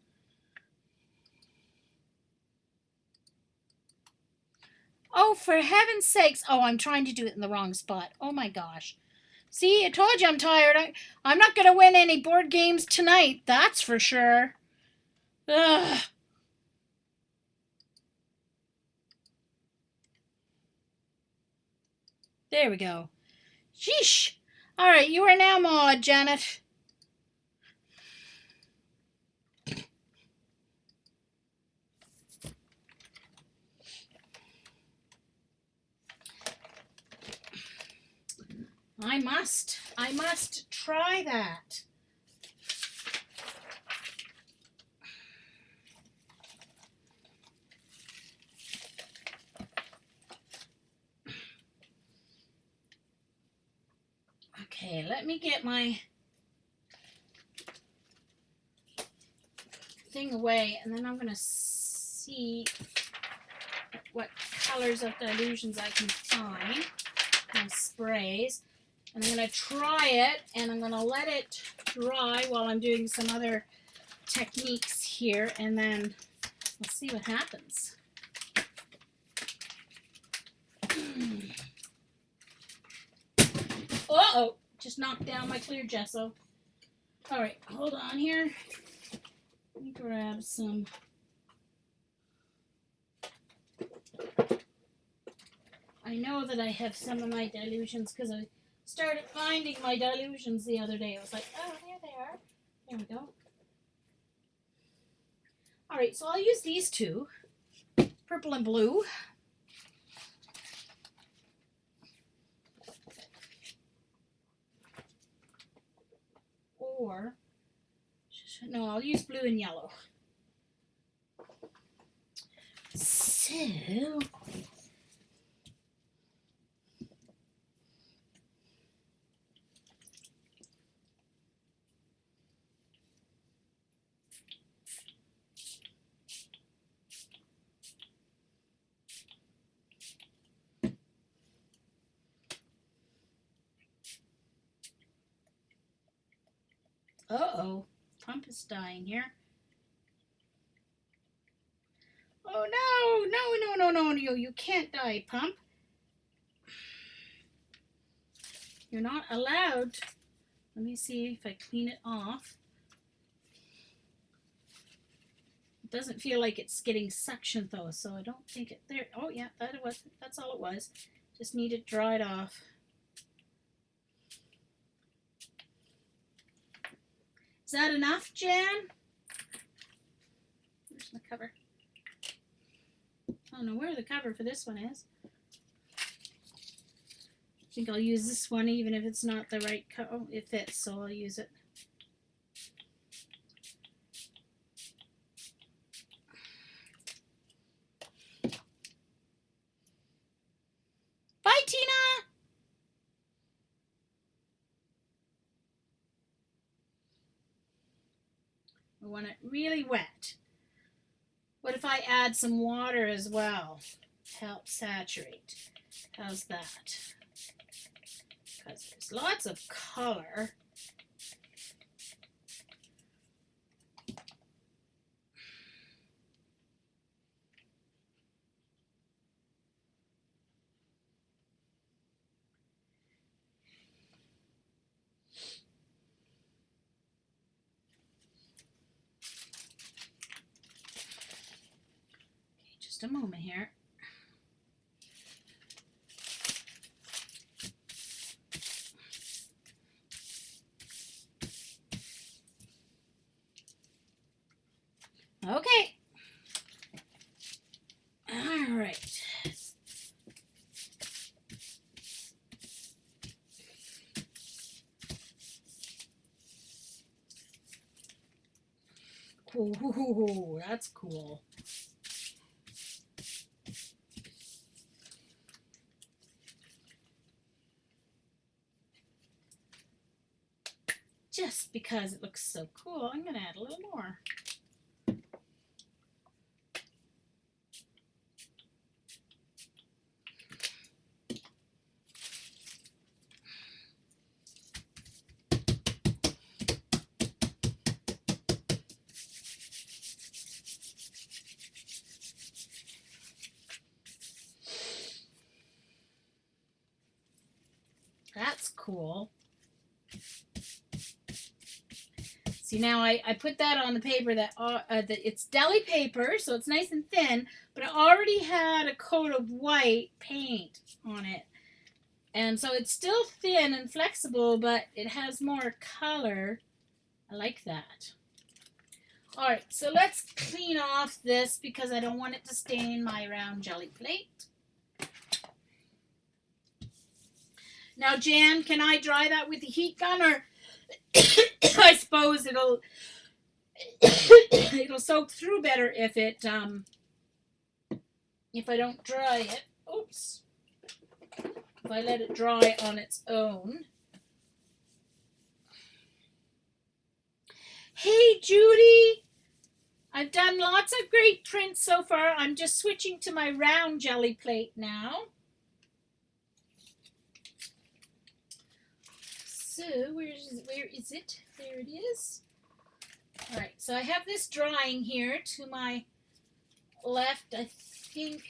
Oh, for heaven's sakes. Oh, I'm trying to do it in the wrong spot. Oh, my gosh. See, I told you I'm tired. I'm not going to win any board games tonight. That's for sure. Ugh. There we go. Sheesh. All right, you are now mod, Janet. I must try that. Okay, let me get my thing away, and then I'm going to see what colors of dilutions I can find and sprays. And I'm going to try it, and I'm going to let it dry while I'm doing some other techniques here, and then we'll see what happens. Uh-oh, just knocked down my clear gesso. All right, hold on here. Let me grab some. I know that I have some of my dilutions because I started finding my dilutions the other day. I was like, oh, there they are. There we go. All right, so I'll use these two, purple and blue. Or, no, I'll use blue and yellow. So, Uh-oh. Pump is dying here. Oh, no. No, no, no, no, no. You can't die, Pump. You're not allowed. Let me see if I clean it off. It doesn't feel like it's getting suction though, so I don't think it there. Oh yeah, that's all it was. Just needed dried off. Is that enough, Jan? Where's the cover? I don't know where the cover for this one is. I think I'll use this one even if it's not the right cover. Oh, it fits, so I'll use it. Bye, Tina! We want it really wet. What if I add some water as well? Help saturate. How's that? Because there's lots of color. Okay, just a moment here. Okay. All right. Ooh, that's cool. Just because it looks so cool, I'm going to add a little more. That's cool. See, now I put that on the paper that it's deli paper, so it's nice and thin, but it already had a coat of white paint on it. And so it's still thin and flexible, but it has more color. I like that. All right, so let's clean off this because I don't want it to stain my round jelly plate. Now, Jan, can I dry that with the heat gun, or I suppose it'll soak through better if I don't dry it. Oops. If I let it dry on its own. Hey, Judy. I've done lots of great prints so far. I'm just switching to my round jelly plate now. So, where is it? There it is. All right, so I have this drying here to my left. I think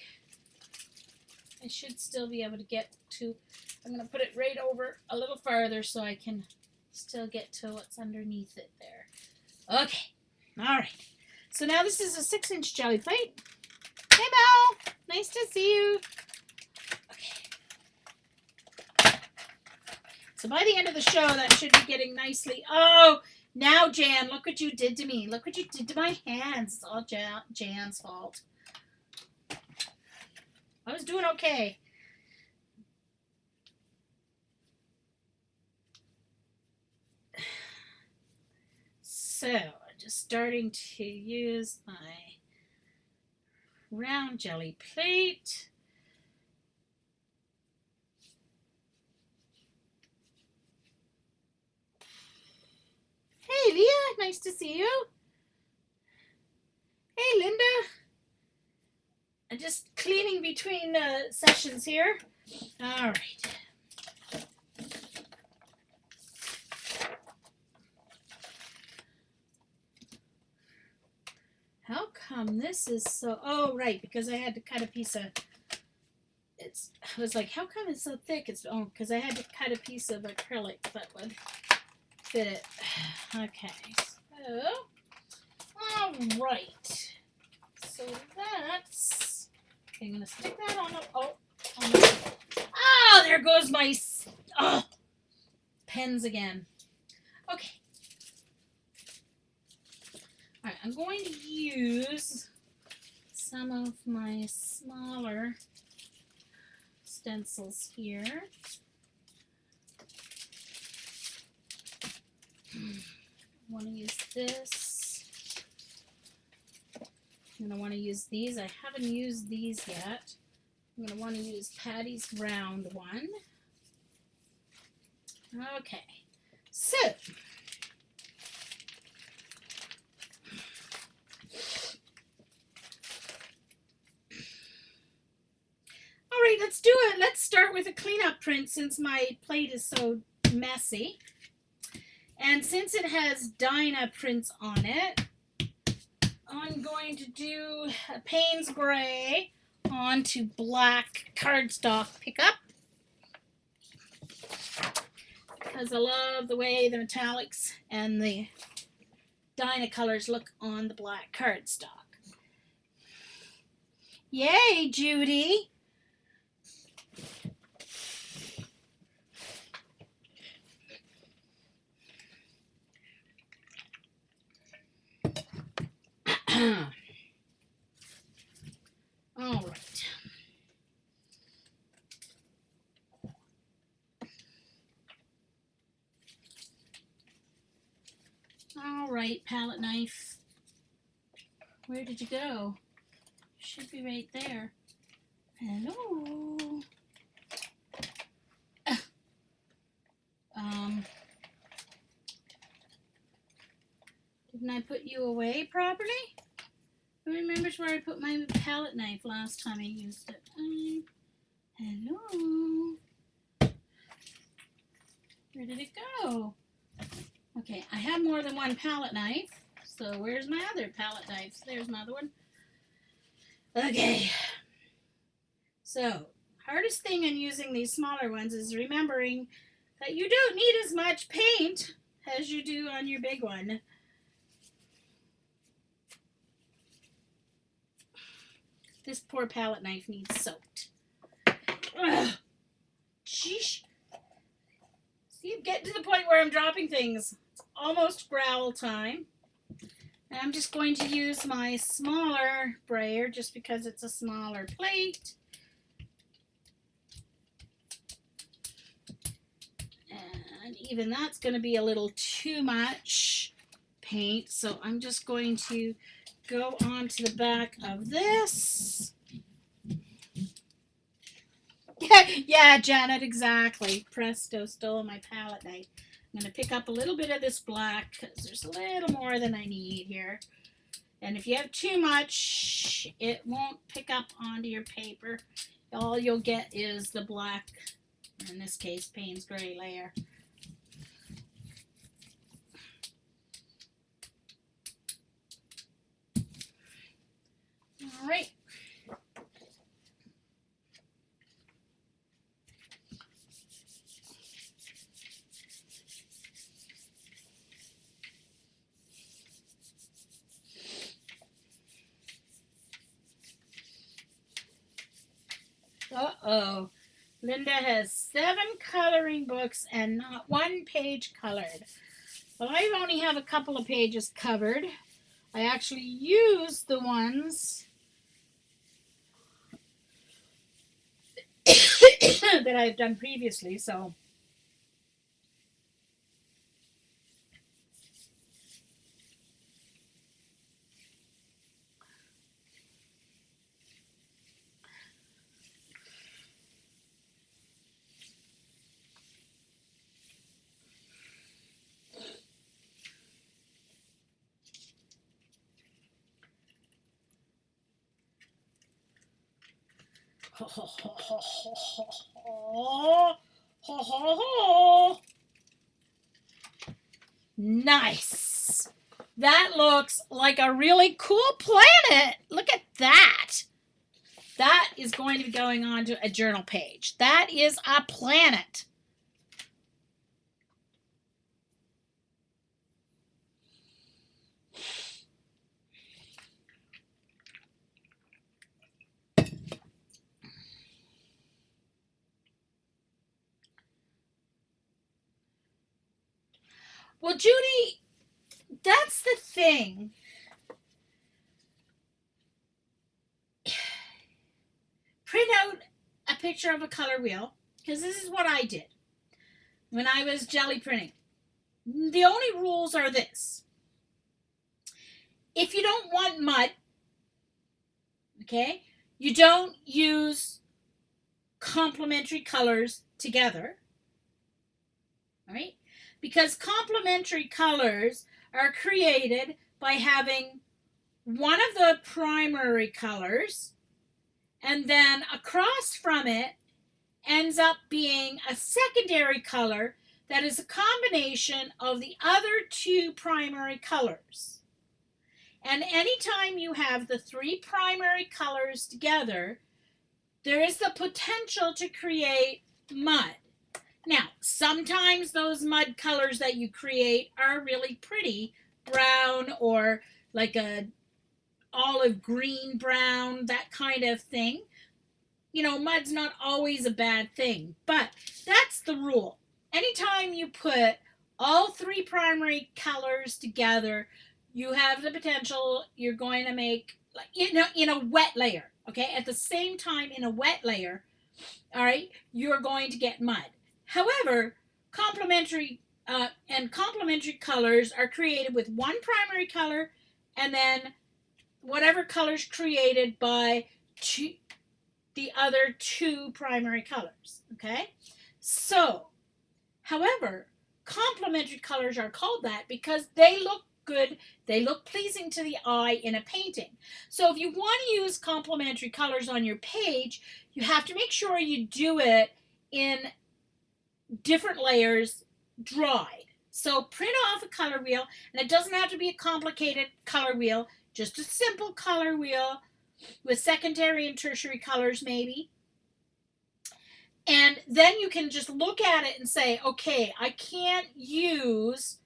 I should still be able to get to. I'm going to put it right over a little farther so I can still get to what's underneath it there. Okay, all right. So now this is a 6-inch jelly plate. Hey, Belle, nice to see you. So by the end of the show, that should be getting nicely. Oh, now, Jan, look what you did to me. Look what you did to my hands. It's all Jan's fault. I was doing okay. So, I'm just starting to use my round jelly plate. Hey, Leah, nice to see you. Hey, Linda. I'm just cleaning between sessions here. All right. come this is so, oh right, because I had to cut a piece of, I was like, how come it's so thick? It's, oh, because I had to cut a piece of acrylic that would fit it. Okay, so, all right. So that's, okay, I'm going to stick that on the, oh, there goes my, pens again. Okay. All right, I'm going to use some of my smaller stencils here. I want to use this. I'm going to want to use these. I haven't used these yet. I'm going to want to use Patty's round one. Okay, so all right, let's do it. Let's start with a cleanup print since my plate is so messy. And since it has Dinah prints on it, I'm going to do a Payne's Gray onto black cardstock pickup. Because I love the way the metallics and the Dinah colors look on the black cardstock. Yay, Judy! All right. All right, palette knife. Where did you go? Should be right there. Hello. Didn't I put you away properly? Who remembers where I put my palette knife last time I used it? Hello. Where did it go? Okay, I have more than one palette knife. So where's my other palette knife? There's my other one. Okay. So, hardest thing in using these smaller ones is remembering that you don't need as much paint as you do on your big one. This poor palette knife needs soaked. Ugh. Sheesh. See, I'm getting to the point where I'm dropping things. It's almost growl time. And I'm just going to use my smaller brayer just because it's a smaller plate. And even that's going to be a little too much paint. So I'm just going to go on to the back of this. Yeah, Janet, exactly. Presto, stole my palette knife. I'm going to pick up a little bit of this black because there's a little more than I need here. And if you have too much, it won't pick up onto your paper. All you'll get is the black, in this case, Payne's Gray layer. All right. Uh-oh. Linda has 7 coloring books and not one page colored. Well, I only have a couple of pages covered. I actually used the ones that I've done previously, so. Ho, ho, ho, ho, ho, ho, ho, ho, ho. Nice. That looks like a really cool planet. Look at that. That is going to be going on to a journal page. That is a planet. Well, Judy, that's the thing. Print out a picture of a color wheel, because this is what I did when I was jelly printing. The only rules are this. If you don't want mud, okay, you don't use complementary colors together, right? Because complementary colors are created by having one of the primary colors, and then across from it ends up being a secondary color that is a combination of the other two primary colors. And anytime you have the three primary colors together, there is the potential to create mud. Now, sometimes those mud colors that you create are really pretty, brown or like a olive green brown, that kind of thing. You know, mud's not always a bad thing, but that's the rule. Anytime you put all three primary colors together, you have the potential you're going to make, like, in a wet layer, okay? At the same time, in a wet layer, all right, you're going to get mud. However, complementary colors are created with one primary color, and then whatever colors created by the other two primary colors, okay? So, however, complementary colors are called that because they look good, they look pleasing to the eye in a painting. So if you want to use complementary colors on your page, you have to make sure you do it in different layers, dried. So print off a color wheel, and it doesn't have to be a complicated color wheel, just a simple color wheel with secondary and tertiary colors maybe. And then you can just look at it and say, okay, I can't use,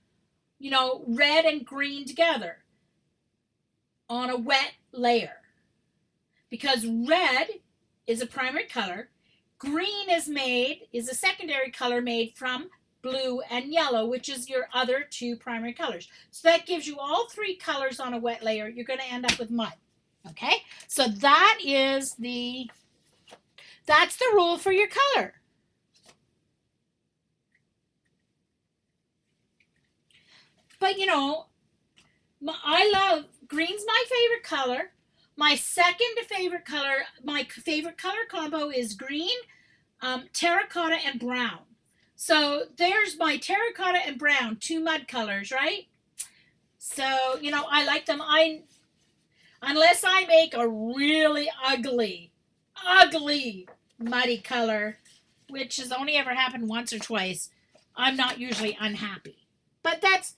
red and green together on a wet layer, because red is a primary color, green is a secondary color made from blue and yellow, which is your other two primary colors. So that gives you all three colors on a wet layer. You're going to end up with mud. Okay, so that's the rule for your color. But I love green's my favorite color. My second favorite color, my favorite color combo is green, terracotta, and brown. So there's my terracotta and brown, two mud colors, right? So, I like them. Unless I make a really ugly muddy color, which has only ever happened once or twice, I'm not usually unhappy. But that's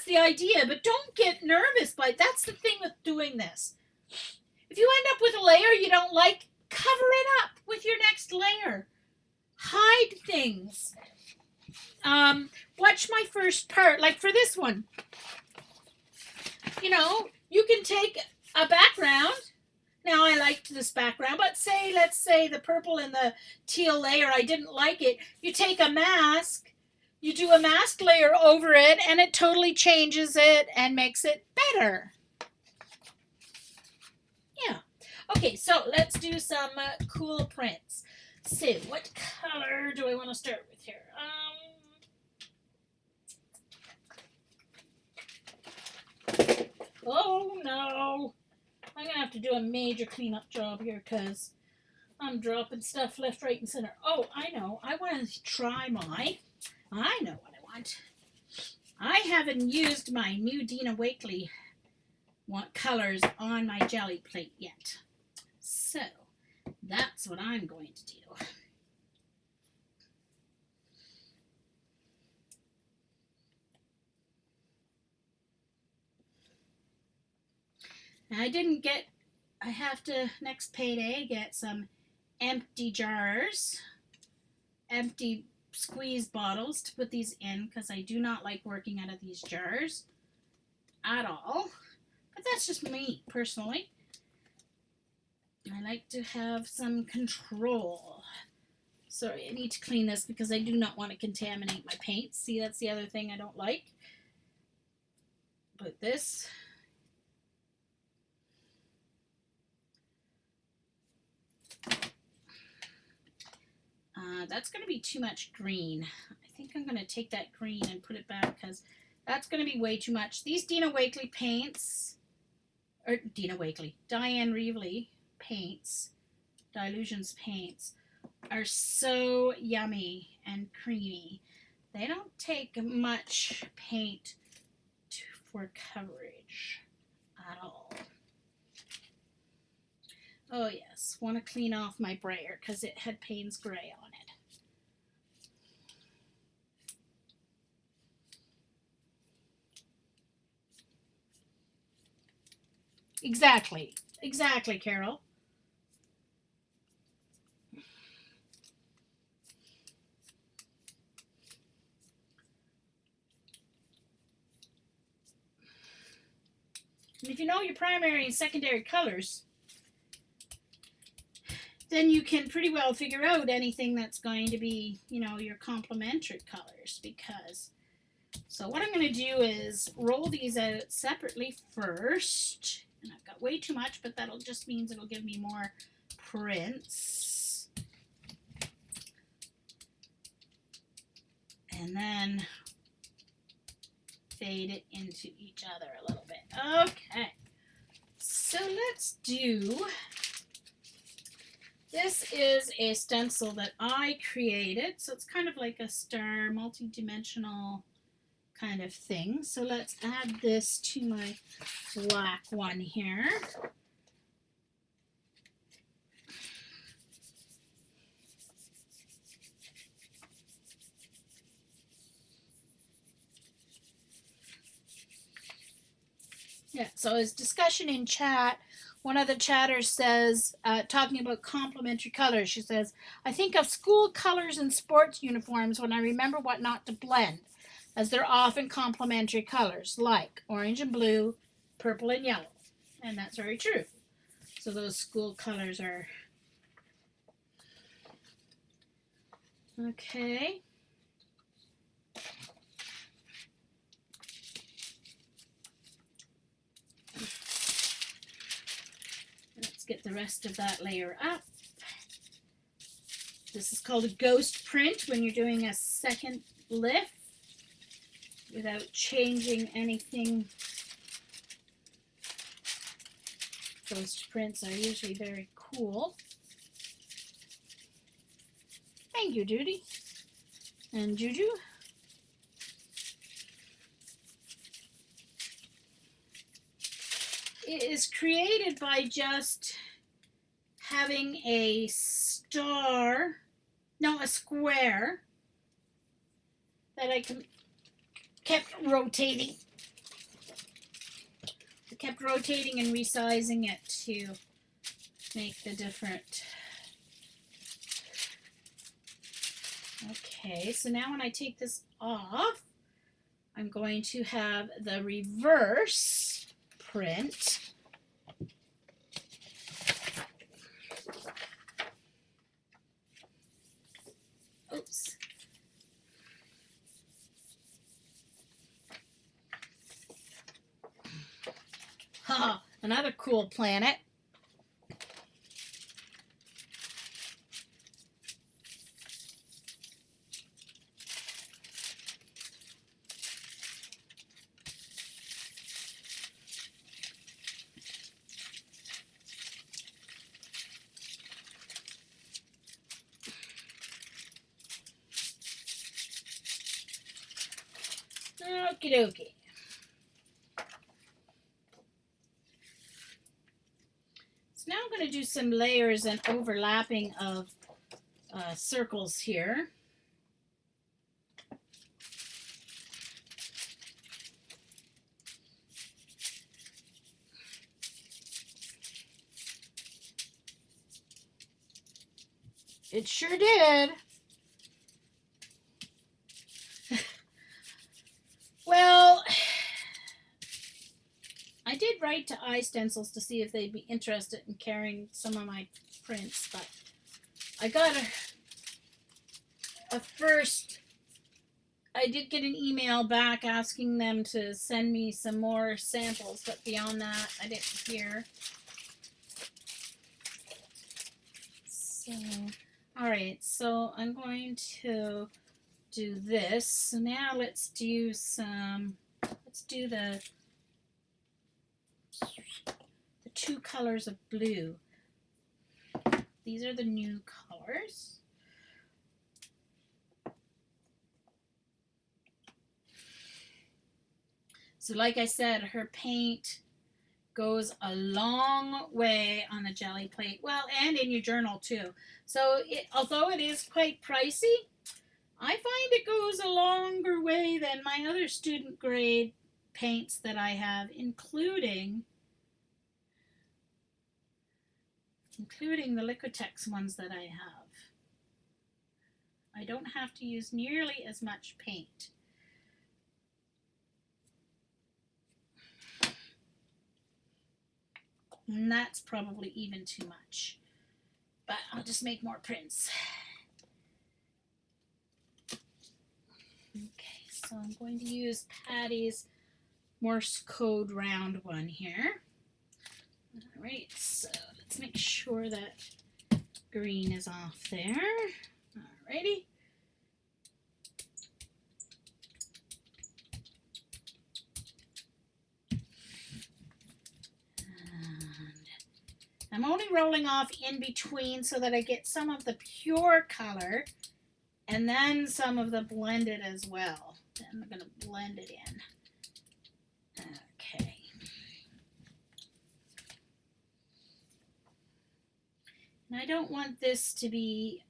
the idea. But don't get nervous. But that's the thing with doing this. If you end up with a layer you don't like, cover it up with your next layer. Hide things. Watch my first part. Like for this one, you can take a background. Now I liked this background, but let's say the purple and the teal layer, I didn't like it. You take a mask, you do a mask layer over it, and it totally changes it and makes it better. Yeah. Okay, so let's do some cool prints. So what color do I want to start with here? Oh no. I'm going to have to do a major cleanup job here because I'm dropping stuff left, right, and center. Oh, I know. I want to try I know what I want. I haven't used my new Dina Wakley colors on my jelly plate yet. So, that's what I'm going to do. I have to, next payday, get some empty jars, empty squeeze bottles to put these in, because I do not like working out of these jars at all. But that's just me, personally. I like to have some control. Sorry, I need to clean this because I do not want to contaminate my paint. See, that's the other thing I don't like. But this... that's going to be too much green. I think I'm going to take that green and put it back because that's going to be way too much. These Diane Reevely paints, Dilutions paints, are so yummy and creamy. They don't take much paint for coverage at all. Oh yes, want to clean off my brayer because it had Payne's Gray on it. Exactly, Carol. And if you know your primary and secondary colors, then you can pretty well figure out anything that's going to be, you know, your complementary colors. Because, so what I'm going to do is roll these out separately first. And I've got way too much, but that'll just means it'll give me more prints. And then fade it into each other a little bit. Okay, so let's do, this is a stencil that I created, so it's kind of like a star, multi-dimensional kind of thing. So let's add this to my black one here. Yeah, so as discussion in chat, one of the chatters says, talking about complementary colors, she says, I think of school colors and sports uniforms when I remember what not to blend, as they're often complementary colors, like orange and blue, purple and yellow. And that's very true. So those school colors are... Okay. Let's get the rest of that layer up. This is called a ghost print when you're doing a second lift without changing anything. Ghost prints are usually very cool. Thank you, Judy. And Juju. It is created by just having a square that I kept rotating. I kept rotating and resizing it to make the different. Okay, so now when I take this off, I'm going to have the reverse print. Oops. Ha, another cool planet. Okie dokie. So now I'm going to do some layers and overlapping of circles here. It sure did. Well, I did write to iStencils to see if they'd be interested in carrying some of my prints, but I got I did get an email back asking them to send me some more samples, but beyond that, I didn't hear. So, all right, so I'm going to do this. So now let's do the two colors of blue. These are the new colors. So like I said, her paint goes a long way on the Gelli Plate. Well, and in your journal too. So although it is quite pricey, I find it goes a longer way than my other student grade paints that I have, including the Liquitex ones that I have. I don't have to use nearly as much paint. And that's probably even too much. But I'll just make more prints. Okay, so I'm going to use Patty's Morse code round one here. All right, so let's make sure that green is off there. Alrighty. I'm only rolling off in between so that I get some of the pure color and then some of the blended as well. Then I'm going to blend it in. Okay. And I don't want this to be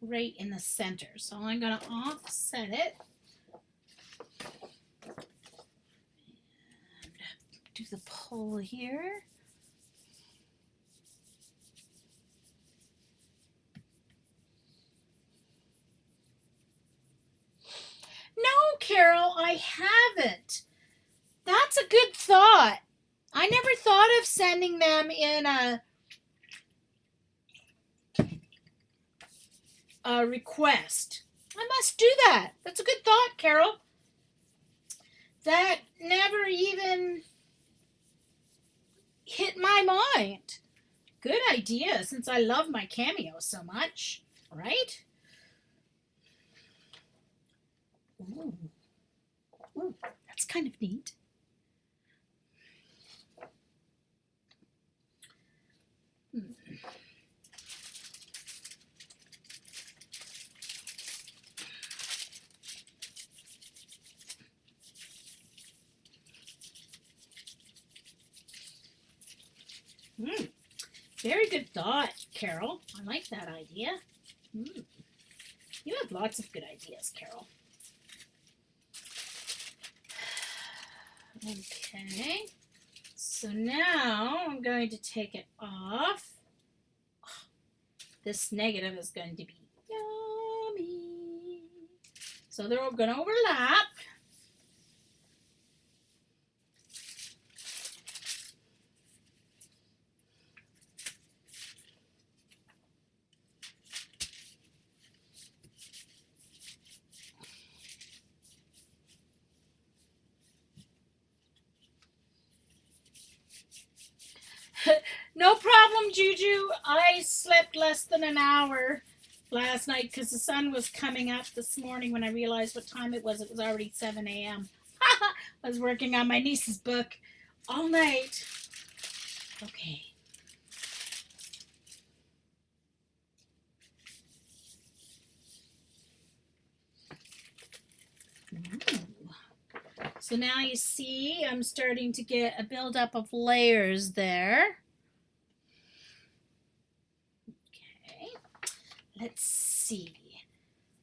right in the center, so I'm going to offset it. And do the pull here. No, Carol, I haven't. That's a good thought. I never thought of sending them in a request. I must do that. That's a good thought, Carol. That never even hit my mind. Good idea, since I love my cameos so much, right? Ooh. Ooh, that's kind of neat. Very good thought, Carol. I like that idea. You have lots of good ideas, Carol. Okay, so now I'm going to take it off. This negative is going to be yummy. So they're all going to overlap. No problem, Juju. I slept less than an hour last night because the sun was coming up this morning when I realized what time it was. It was already 7 a.m. I was working on my niece's book all night. Okay. So now you see I'm starting to get a buildup of layers there. Okay, let's see.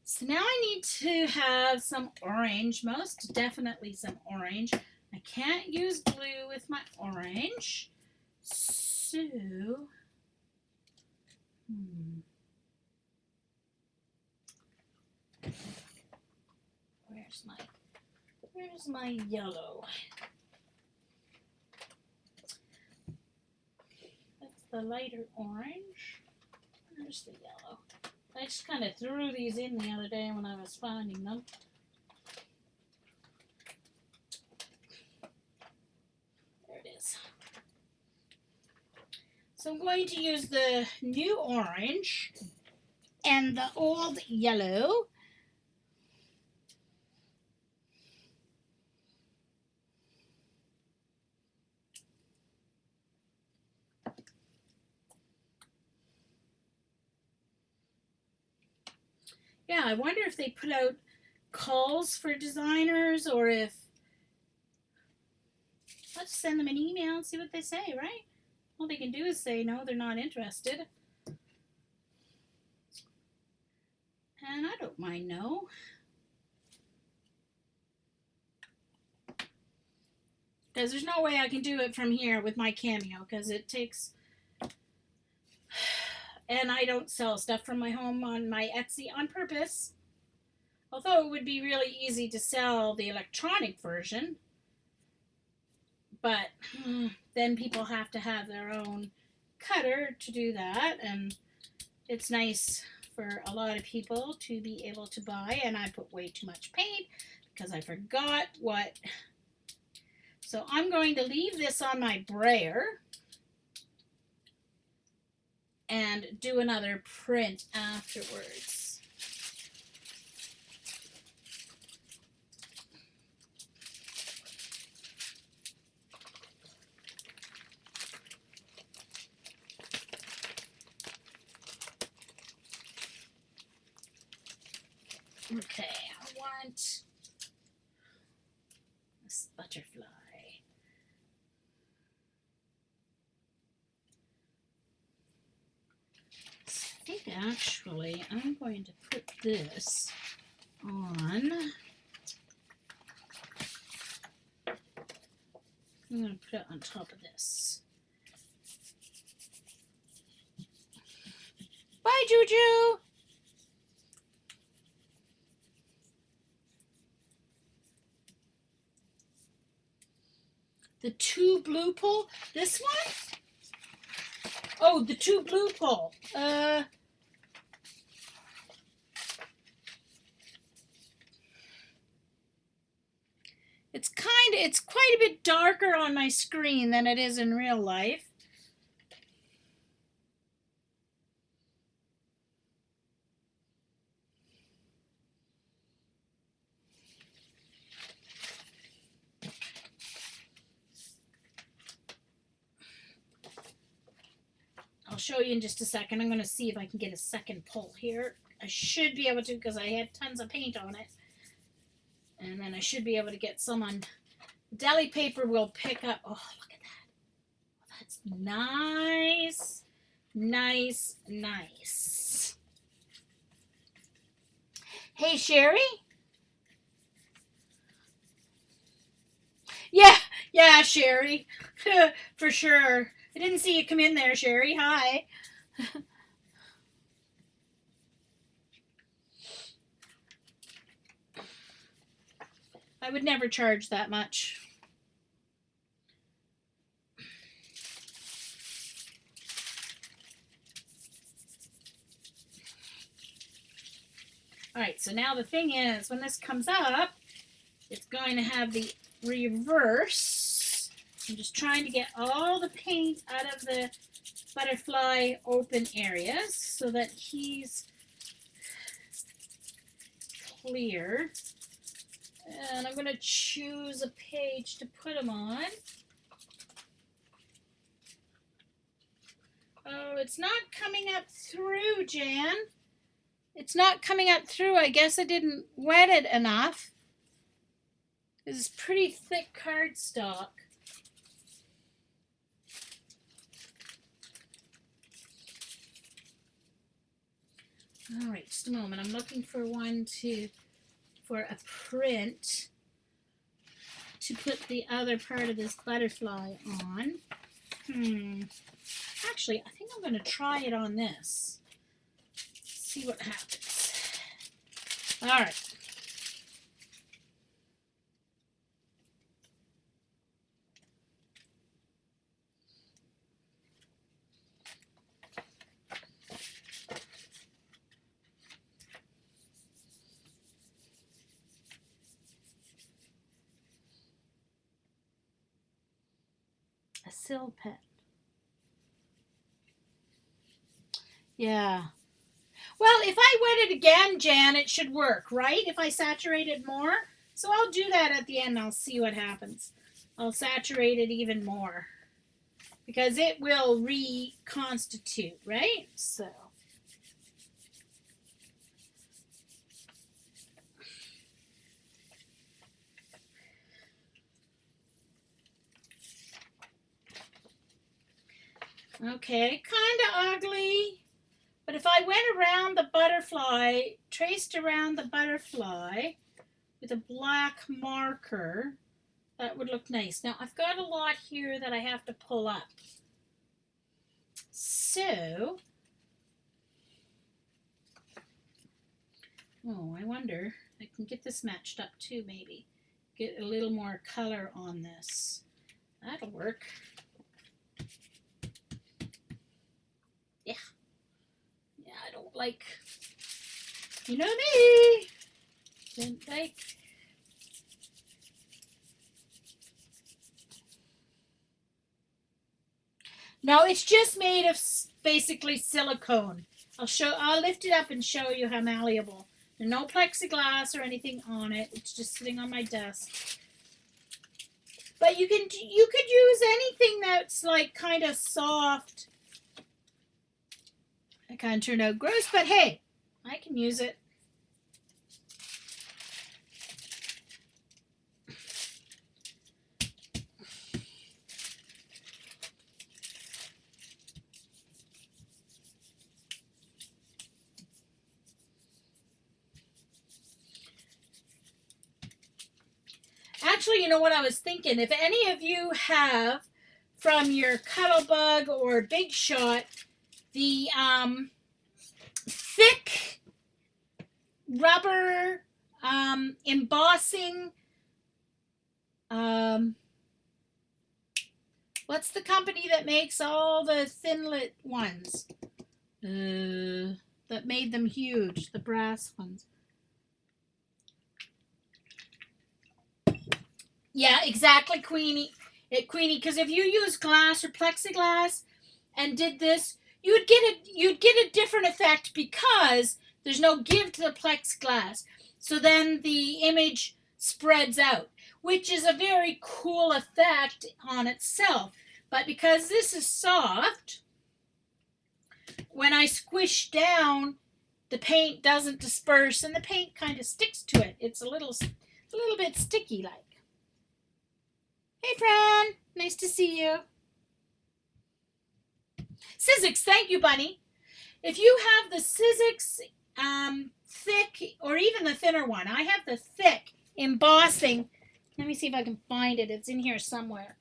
So now I need to have some orange, most definitely some orange. I can't use blue with my orange. So, where's my yellow? That's the lighter orange. Where's the yellow? I just kind of threw these in the other day when I was finding them. There it is. So I'm going to use the new orange and the old yellow. Yeah, I wonder if they put out calls for designers or if... Let's send them an email and see what they say, right? All they can do is say, no, they're not interested. And I don't mind no. Because there's no way I can do it from here with my Cameo, because it takes... And I don't sell stuff from my home on my Etsy on purpose. Although it would be really easy to sell the electronic version. But then people have to have their own cutter to do that. And it's nice for a lot of people to be able to buy. And I put way too much paint because I forgot what... So I'm going to leave this on my brayer and do another print afterwards. Okay, I want this butterfly. I think actually I'm going to put this on. I'm going to put it on top of this. Bye, Juju! The two blue pull. This one? Oh, the two blue pull. It's quite a bit darker on my screen than it is in real life. I'll show you in just a second. I'm going to see if I can get a second pull here. I should be able to because I had tons of paint on it. And then I should be able to get some on. Deli paper will pick up. Oh, look at that. Oh, that's nice. Nice, nice. Hey, Sherry? Yeah, Sherry. For sure. I didn't see you come in there, Sherry. Hi. I would never charge that much. All right, so now the thing is, when this comes up, it's going to have the reverse. I'm just trying to get all the paint out of the butterfly open areas so that he's clear. And I'm going to choose a page to put him on. Oh, it's not coming up through, Jan. It's not coming up through. I guess I didn't wet it enough. This is pretty thick cardstock. All right, just a moment. I'm looking for for a print to put the other part of this butterfly on. Actually, I think I'm going to try it on this. See what happens. All right. A sil pen. Yeah. Well, if I wet it again, Jan, it should work, right? If I saturate it more. So I'll do that at the end. I'll see what happens. I'll saturate it even more because it will reconstitute, right? So. Okay, kind of ugly. But if I went around the butterfly, traced around the butterfly with a black marker, that would look nice. Now, I've got a lot here that I have to pull up. So, I wonder, I can get this matched up too, maybe. Get a little more color on this. That'll work. Yeah. Yeah, I don't like, you know me. Don't like. No, it's just made of basically silicone. I'll lift it up and show you how malleable. There's no plexiglass or anything on it. It's just sitting on my desk. But you could use anything that's like kind of soft. It kind of turned out gross, but hey, I can use it. Actually, you know what I was thinking? If any of you have from your Cuttlebug or Big Shot the thick rubber embossing, what's the company that makes all the Thinlit ones? That made them huge, the brass ones. Yeah, exactly, Queenie. Queenie, because if you use glass or plexiglass and did this, you'd get a different effect because there's no give to the plexiglass. So then the image spreads out, which is a very cool effect on itself. But because this is soft, when I squish down, the paint doesn't disperse and the paint kind of sticks to it. It's a little bit sticky like. Hey, Fran. Nice to see you. Sizzix, thank you, Bunny. If you have the Sizzix thick or even the thinner one, I have the thick embossing. Let me see if I can find it. It's in here somewhere.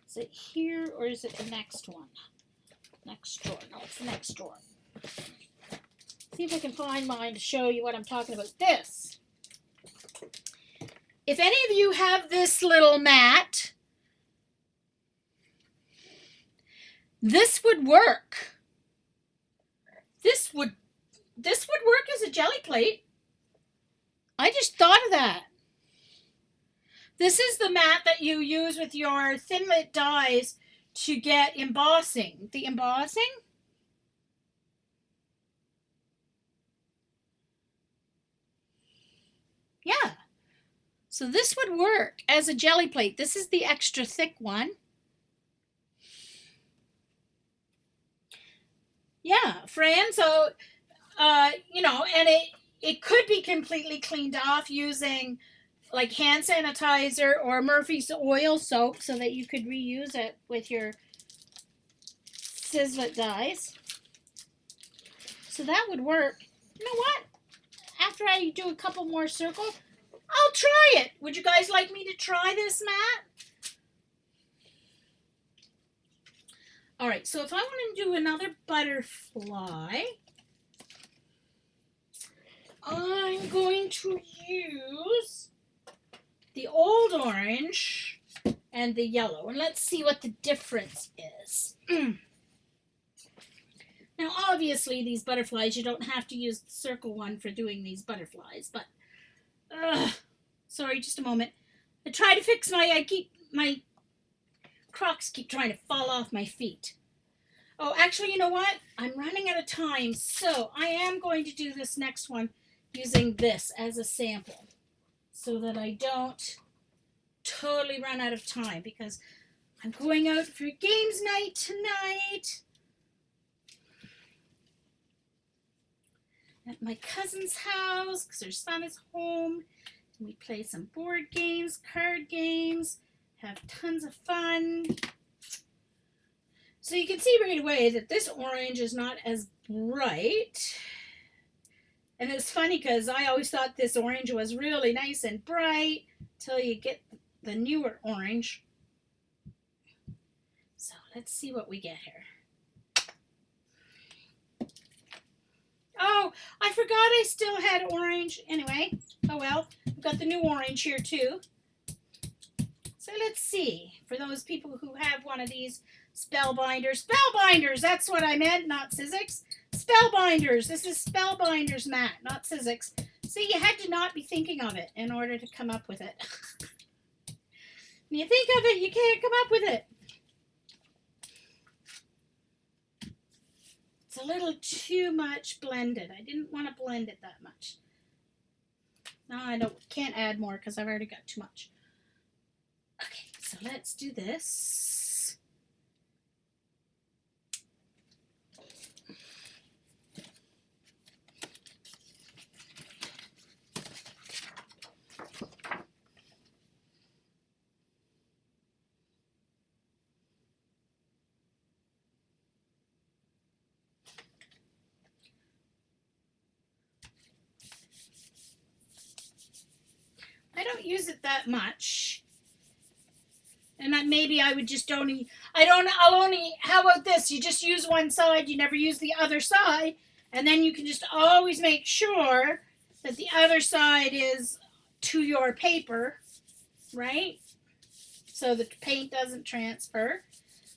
Is it here or is it the next one? Next drawer. No, it's the next drawer. See if I can find mine to show you what I'm talking about. This. If any of you have this little mat, this would work. This would work as a jelly plate. I just thought of that. This is the mat that you use with your Thinlit dies to get embossing. The embossing? Yeah. So this would work as a jelly plate. This is the extra thick one. Yeah, Fran. So, you know, and it could be completely cleaned off using like hand sanitizer or Murphy's oil soap so that you could reuse it with your Sizzlet dies. So that would work. You know what? After I do a couple more circles, I'll try it. Would you guys like me to try this mat? All right, so if I want to do another butterfly, I'm going to use the old orange and the yellow. And let's see what the difference is. Now, obviously, these butterflies, you don't have to use the circle one for doing these butterflies, but sorry, just a moment. I try to fix my Crocs keep trying to fall off my feet. Oh, actually, you know what? I'm running out of time, so I am going to do this next one using this as a sample so that I don't totally run out of time because I'm going out for games night tonight at my cousin's house because her son is home. We play some board games, card games, have tons of fun. So you can see right away that this orange is not as bright. And it's funny because I always thought this orange was really nice and bright till you get the newer orange. So let's see what we get here. Oh, I forgot I still had orange. Anyway, oh well, I've got the new orange here too. So let's see, for those people who have one of these Spellbinders, that's what I meant, not Sizzix. Spellbinders, this is Spellbinders mat, not Sizzix. See, you had to not be thinking of it in order to come up with it. When you think of it, you can't come up with it. It's a little too much blended. I didn't want to blend it that much. No, I can't add more because I've already got too much. Okay, so let's do this. I don't use it that much. And maybe I would just only, how about this? You just use one side, you never use the other side, and then you can just always make sure that the other side is to your paper, right? So the paint doesn't transfer.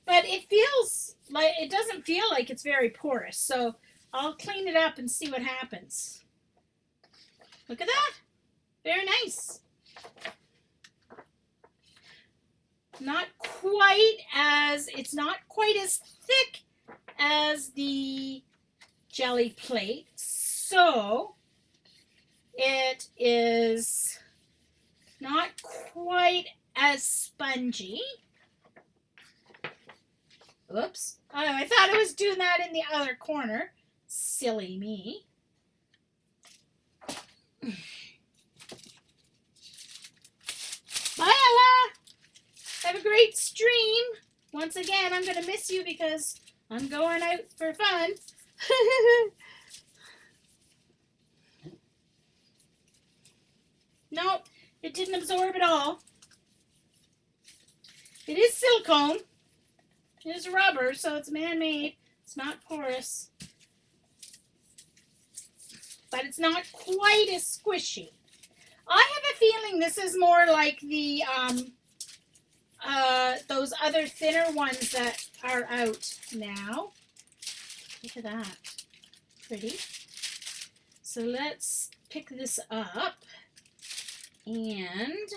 But it doesn't feel like it's very porous. So I'll clean it up and see what happens. Look at that. Very nice. It's not quite as thick as the Gelli Plate. So it is not quite as spongy. Oops. Oh, I thought I was doing that in the other corner. Silly me. Bye, Ella. Have a great stream. Once again, I'm going to miss you because I'm going out for fun. Nope, it didn't absorb at all. It is silicone. It is rubber, so it's man-made. It's not porous. But it's not quite as squishy. I have a feeling this is more like the those other thinner ones that are out now. Look at that. Pretty. So let's pick this up and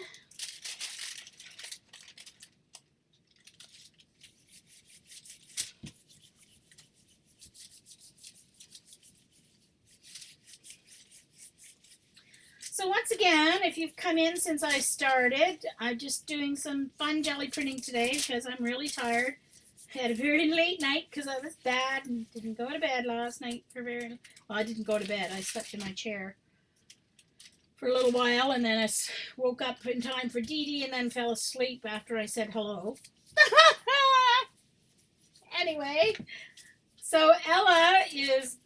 so once again, if you've come in since I started, I'm just doing some fun jelly printing today because I'm really tired. I had a very late night because I was bad and didn't go to bed last night well, I didn't go to bed. I slept in my chair for a little while and then I woke up in time for Dee Dee and then fell asleep after I said hello. Anyway, so Ella is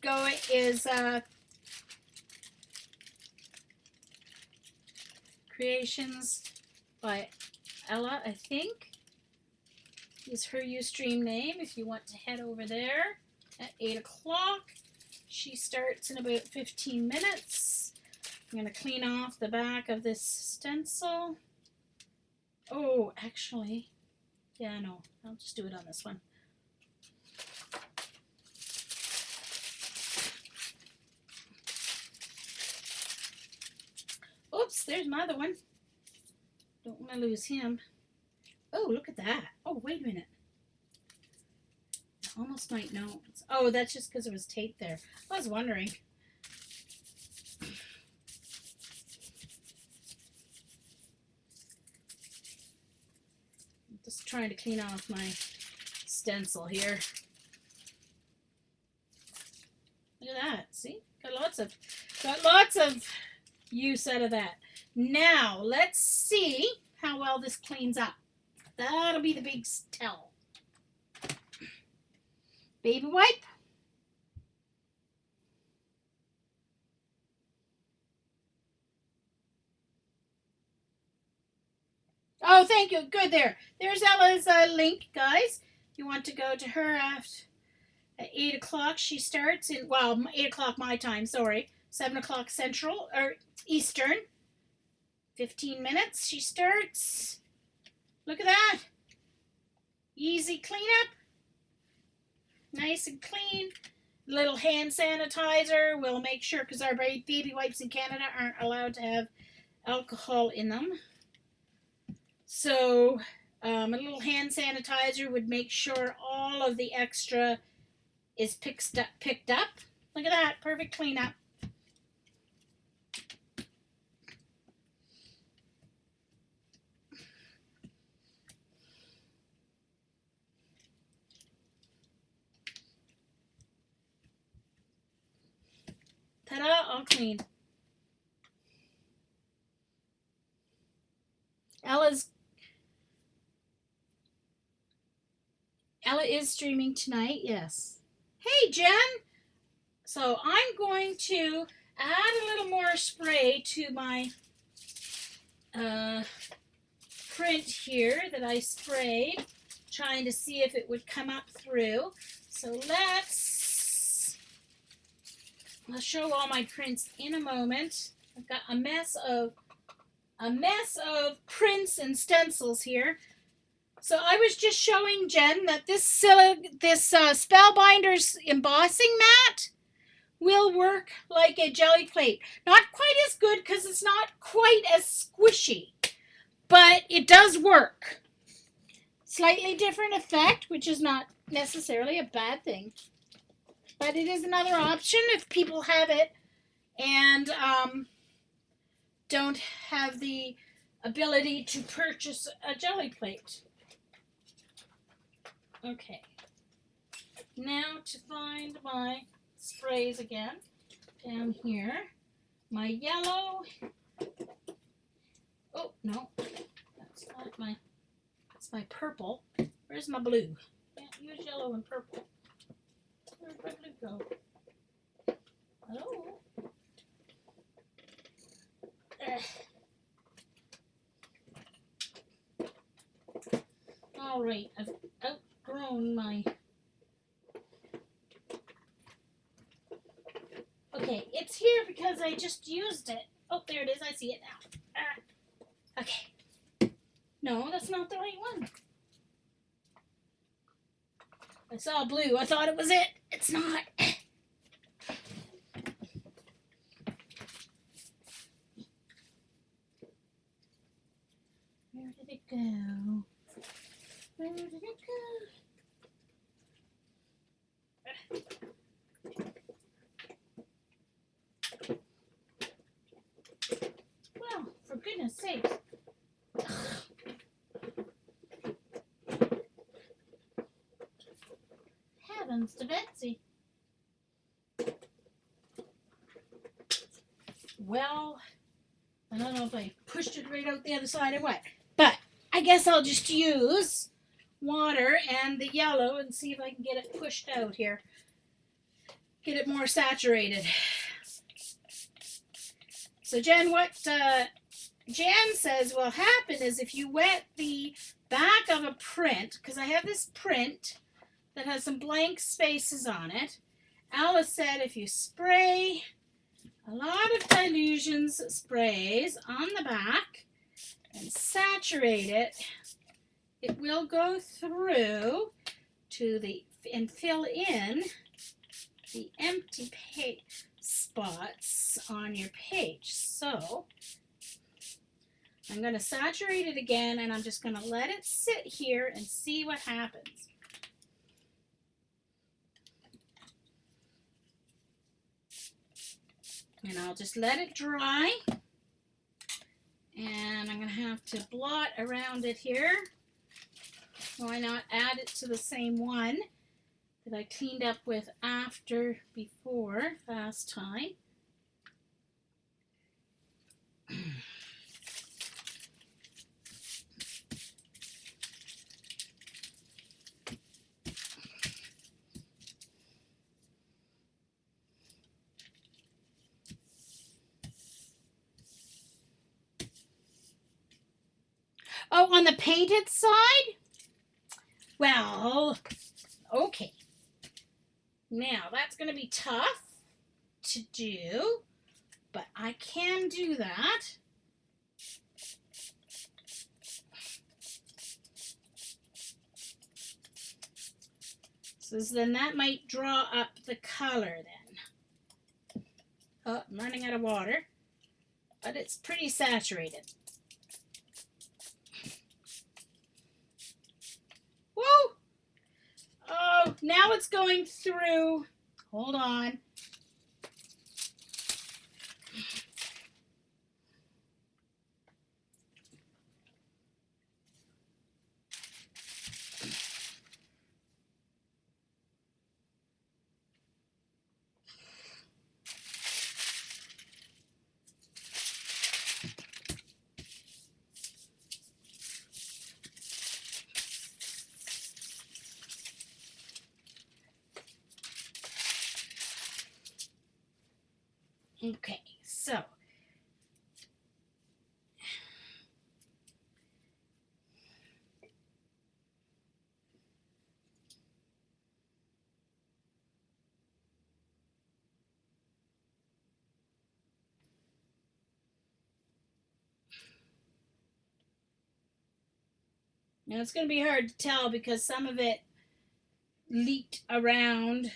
Creations by Ella, I think, is her Ustream name. If you want to head over there at 8 o'clock. She starts in about 15 minutes. I'm going to clean off the back of this stencil. Oh, actually, yeah, no, I'll just do it on this one. Oops, there's my other one. Don't want to lose him. Oh, look at that. Oh, wait a minute. I almost might know. Oh, that's just because there was tape there. I was wondering. I'm just trying to clean off my stencil here. Look at that. See? Got lots of use out of that. Now, let's see how well this cleans up. That'll be the big tell. Baby wipe. Oh, thank you. Good there. There's Ella's link, guys. You want to go to her at 8 o'clock. She starts in, well, 8 o'clock my time, sorry. 7 o'clock Central, or Eastern. 15 minutes she starts. Look at that. Easy cleanup. Nice and clean. Little hand sanitizer. We'll make sure, because our baby wipes in Canada aren't allowed to have alcohol in them. So a little hand sanitizer would make sure all of the extra is picked up. Look at that. Perfect cleanup. Ta-da, all clean. Ella is streaming tonight, yes. Hey, Jen. So I'm going to add a little more spray to my print here that I sprayed, trying to see if it would come up through. So I'll show all my prints in a moment. I've got a mess of prints and stencils here. So I was just showing Jen that this Spellbinders embossing mat will work like a Gelli plate. Not quite as good because it's not quite as squishy, but it does work. Slightly different effect, which is not necessarily a bad thing. But it is another option if people have it and don't have the ability to purchase a Gelli plate. Okay, now to find my sprays again, down here, my yellow, oh no, that's my purple, where's my blue? Can't use yellow and purple, where'd my blue go? Hello? All right, I've outgrown my. Okay, it's here because I just used it. Oh, there it is. I see it now. Okay. No, that's not the right one. I saw blue. I thought it was it. It's not. Where did it go? Where did it go? Well, for goodness sakes. Heavens to Betsy. Well, I don't know if I pushed it right out the other side or what. But I guess I'll just use water and the yellow and see if I can get it pushed out here. Get it more saturated. So Jen, what Jan says will happen is if you wet the back of a print, because I have this print that has some blank spaces on it. Alice said if you spray a lot of Dilutions sprays on the back and saturate it, it will go through to and fill in the empty spots on your page. So I'm going to saturate it again, and I'm just going to let it sit here and see what happens. And I'll just let it dry. And I'm going to have to blot around it here. Why not add it to the same one that I cleaned up with before last time. Oh, on the painted side? Well, okay. Now, that's going to be tough to do, but I can do that. So then that might draw up the color then. Oh, I'm running out of water, but it's pretty saturated. Whoa! Oh, now it's going through. Hold on. Okay, so now it's going to be hard to tell because some of it leaked around.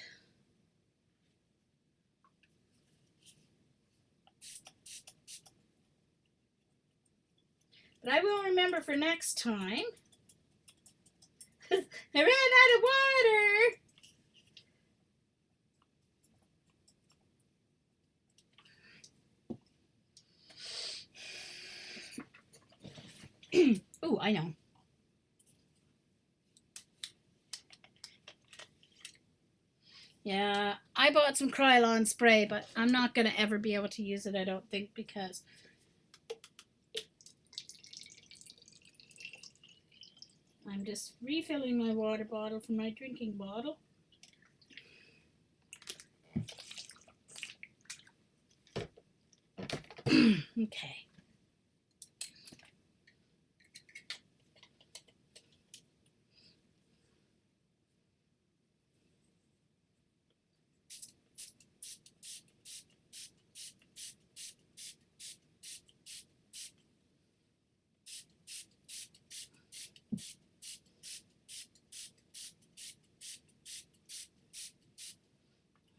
But I will remember for next time. I ran out of water. Oh, I know. Yeah, I bought some Krylon spray, but I'm not going to ever be able to use it, I don't think, because I'm just refilling my water bottle from my drinking bottle. Okay.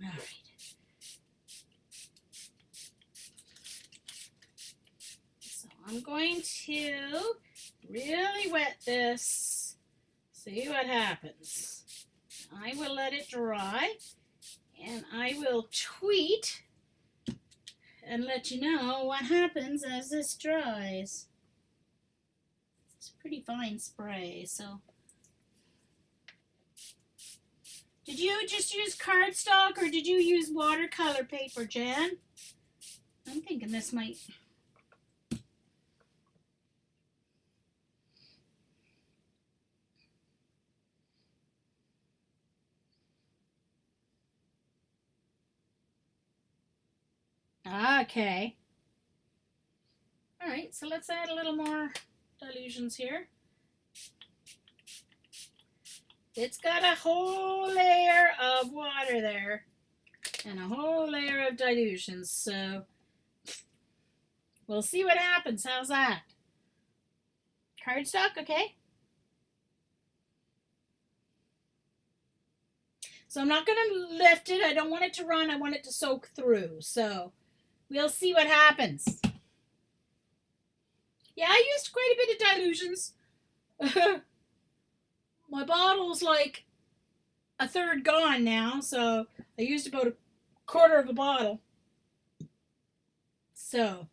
All right. So I'm going to really wet this. See what happens. I will let it dry, and I will tweet and let you know what happens as this dries. It's a pretty fine spray, so. Did you just use cardstock or did you use watercolor paper, Jan? I'm thinking this might. Okay. All right, so let's add a little more dilutions here. It's got a whole layer of water there and a whole layer of dilutions, so we'll see what happens. How's that? Cardstock, okay? So I'm not going to lift it. I don't want it to run. I want it to soak through. So we'll see what happens. Yeah, I used quite a bit of dilutions. My bottle's like a third gone now, so I used about a quarter of a bottle. So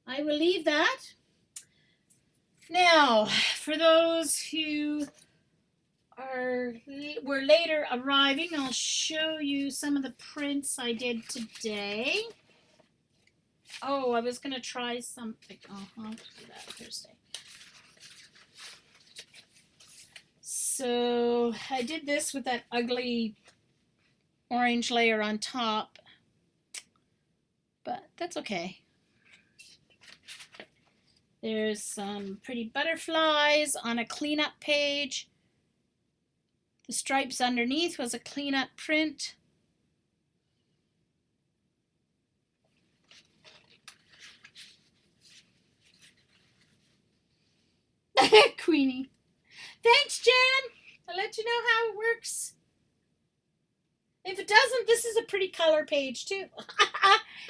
I will leave that. Now, for those who were later arriving, I'll show you some of the prints I did today. Oh, I was going to try something. Oh, I'll do that Thursday. So I did this with that ugly orange layer on top, but that's okay. There's some pretty butterflies on a cleanup page. The stripes underneath was a cleanup print. Queenie. Thanks, Jen. I'll let you know how it works. If it doesn't, this is a pretty color page too.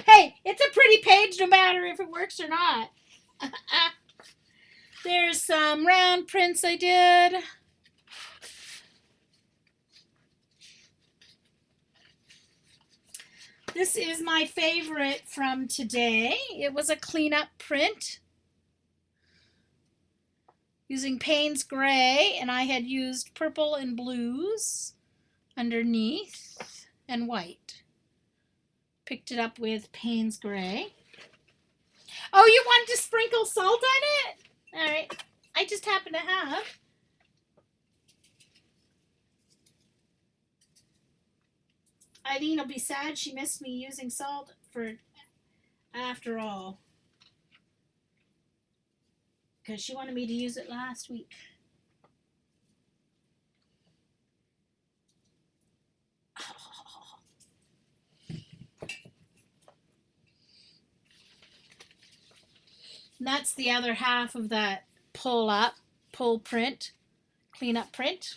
Hey, it's a pretty page no matter if it works or not. There's some round prints I did. This is my favorite from today. It was a cleanup print using Payne's Gray, and I had used purple and blues underneath and white. Picked it up with Payne's Gray. Oh, you wanted to sprinkle salt on it? All right. I just happen to have. Eileen will be sad she missed me using salt for after all, because she wanted me to use it last week. And that's the other half of that pull print, clean up print.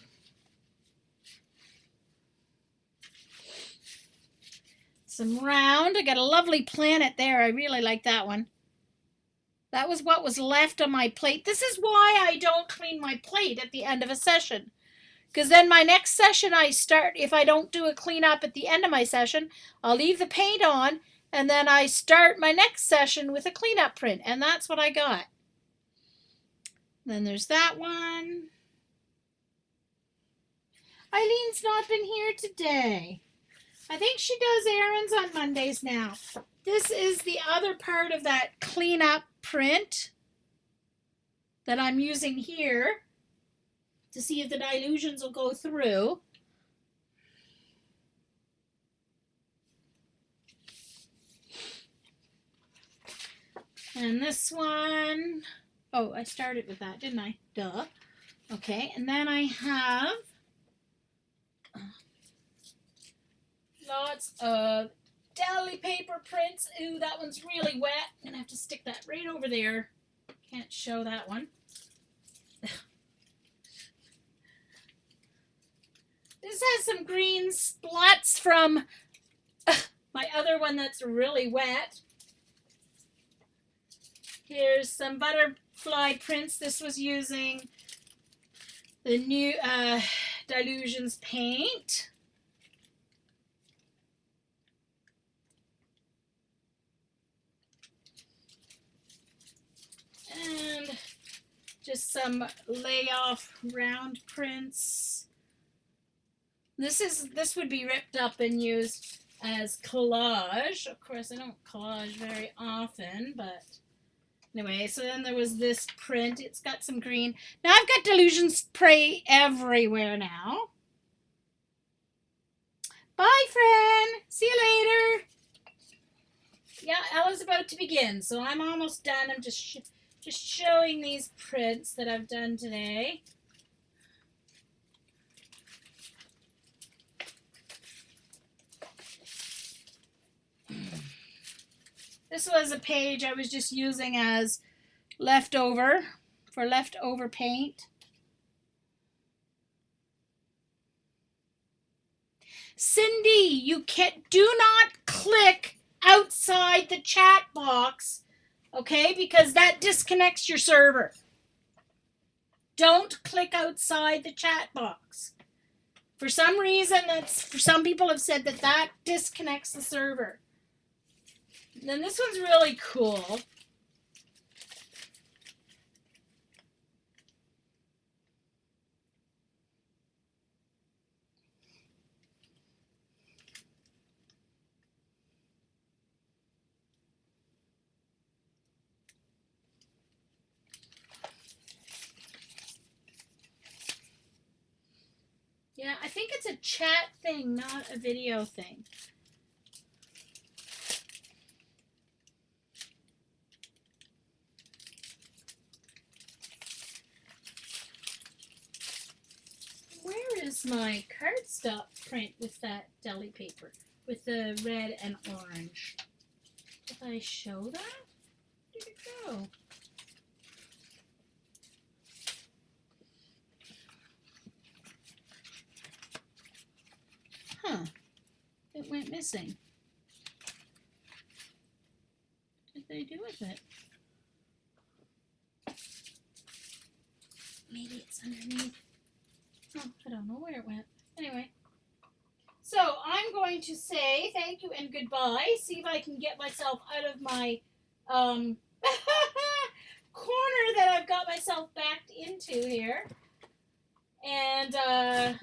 Some round. I got a lovely planet there. I really like that one. That was what was left on my plate. This is why I don't clean my plate at the end of a session. Because then my next session I start, if I don't do a cleanup at the end of my session, I'll leave the paint on, and then I start my next session with a cleanup print. And that's what I got. Then there's that one. Eileen's not been here today. I think she does errands on Mondays now. This is the other part of that cleanup print that I'm using here to see if the dilutions will go through. And this one, oh, I started with that, didn't I? Duh. Okay, and then I have lots of deli paper prints. Ooh, that one's really wet. I'm gonna have to stick that right over there. Can't show that one. This has some green spots from my other one that's really wet. Here's some butterfly prints. This was using the new Dilutions paint. And just some layoff round prints. This would be ripped up and used as collage. Of course, I don't collage very often, but anyway, so then there was this print. It's got some green. Now I've got Dilution spray everywhere now. Bye, friend. See you later. Yeah, Ella's about to begin, so I'm almost done. I'm just showing these prints that I've done today. This was a page I was just using as leftover paint. Cindy, you do not click outside the chat box. Okay, because that disconnects your server. Don't click outside the chat box. For some reason, for some people have said that disconnects the server. And then this one's really cool. Yeah, I think it's a chat thing, not a video thing. Where is my cardstock print with that deli paper? With the red and orange. Did I show that? Where did it go? Huh. It went missing. What did they do with it? Maybe it's underneath. Oh, I don't know where it went. Anyway. So I'm going to say thank you and goodbye. See if I can get myself out of my corner that I've got myself backed into here. And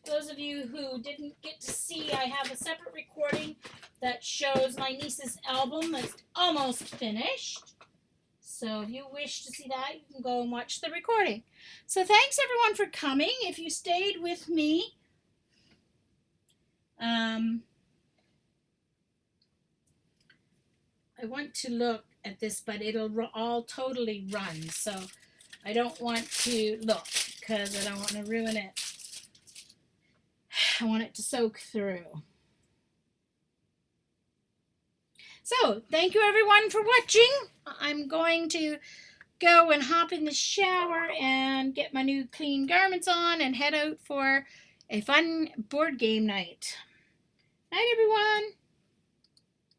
those of you who didn't get to see, I have a separate recording that shows my niece's album that's almost finished. So if you wish to see that, you can go and watch the recording. So thanks everyone for coming. If you stayed with me, I want to look at this, but it'll all totally run. So I don't want to look because I don't want to ruin it. I want it to soak through. So thank you everyone for watching. I'm going to go and hop in the shower and get my new clean garments on and head out for a fun board game night. Night everyone.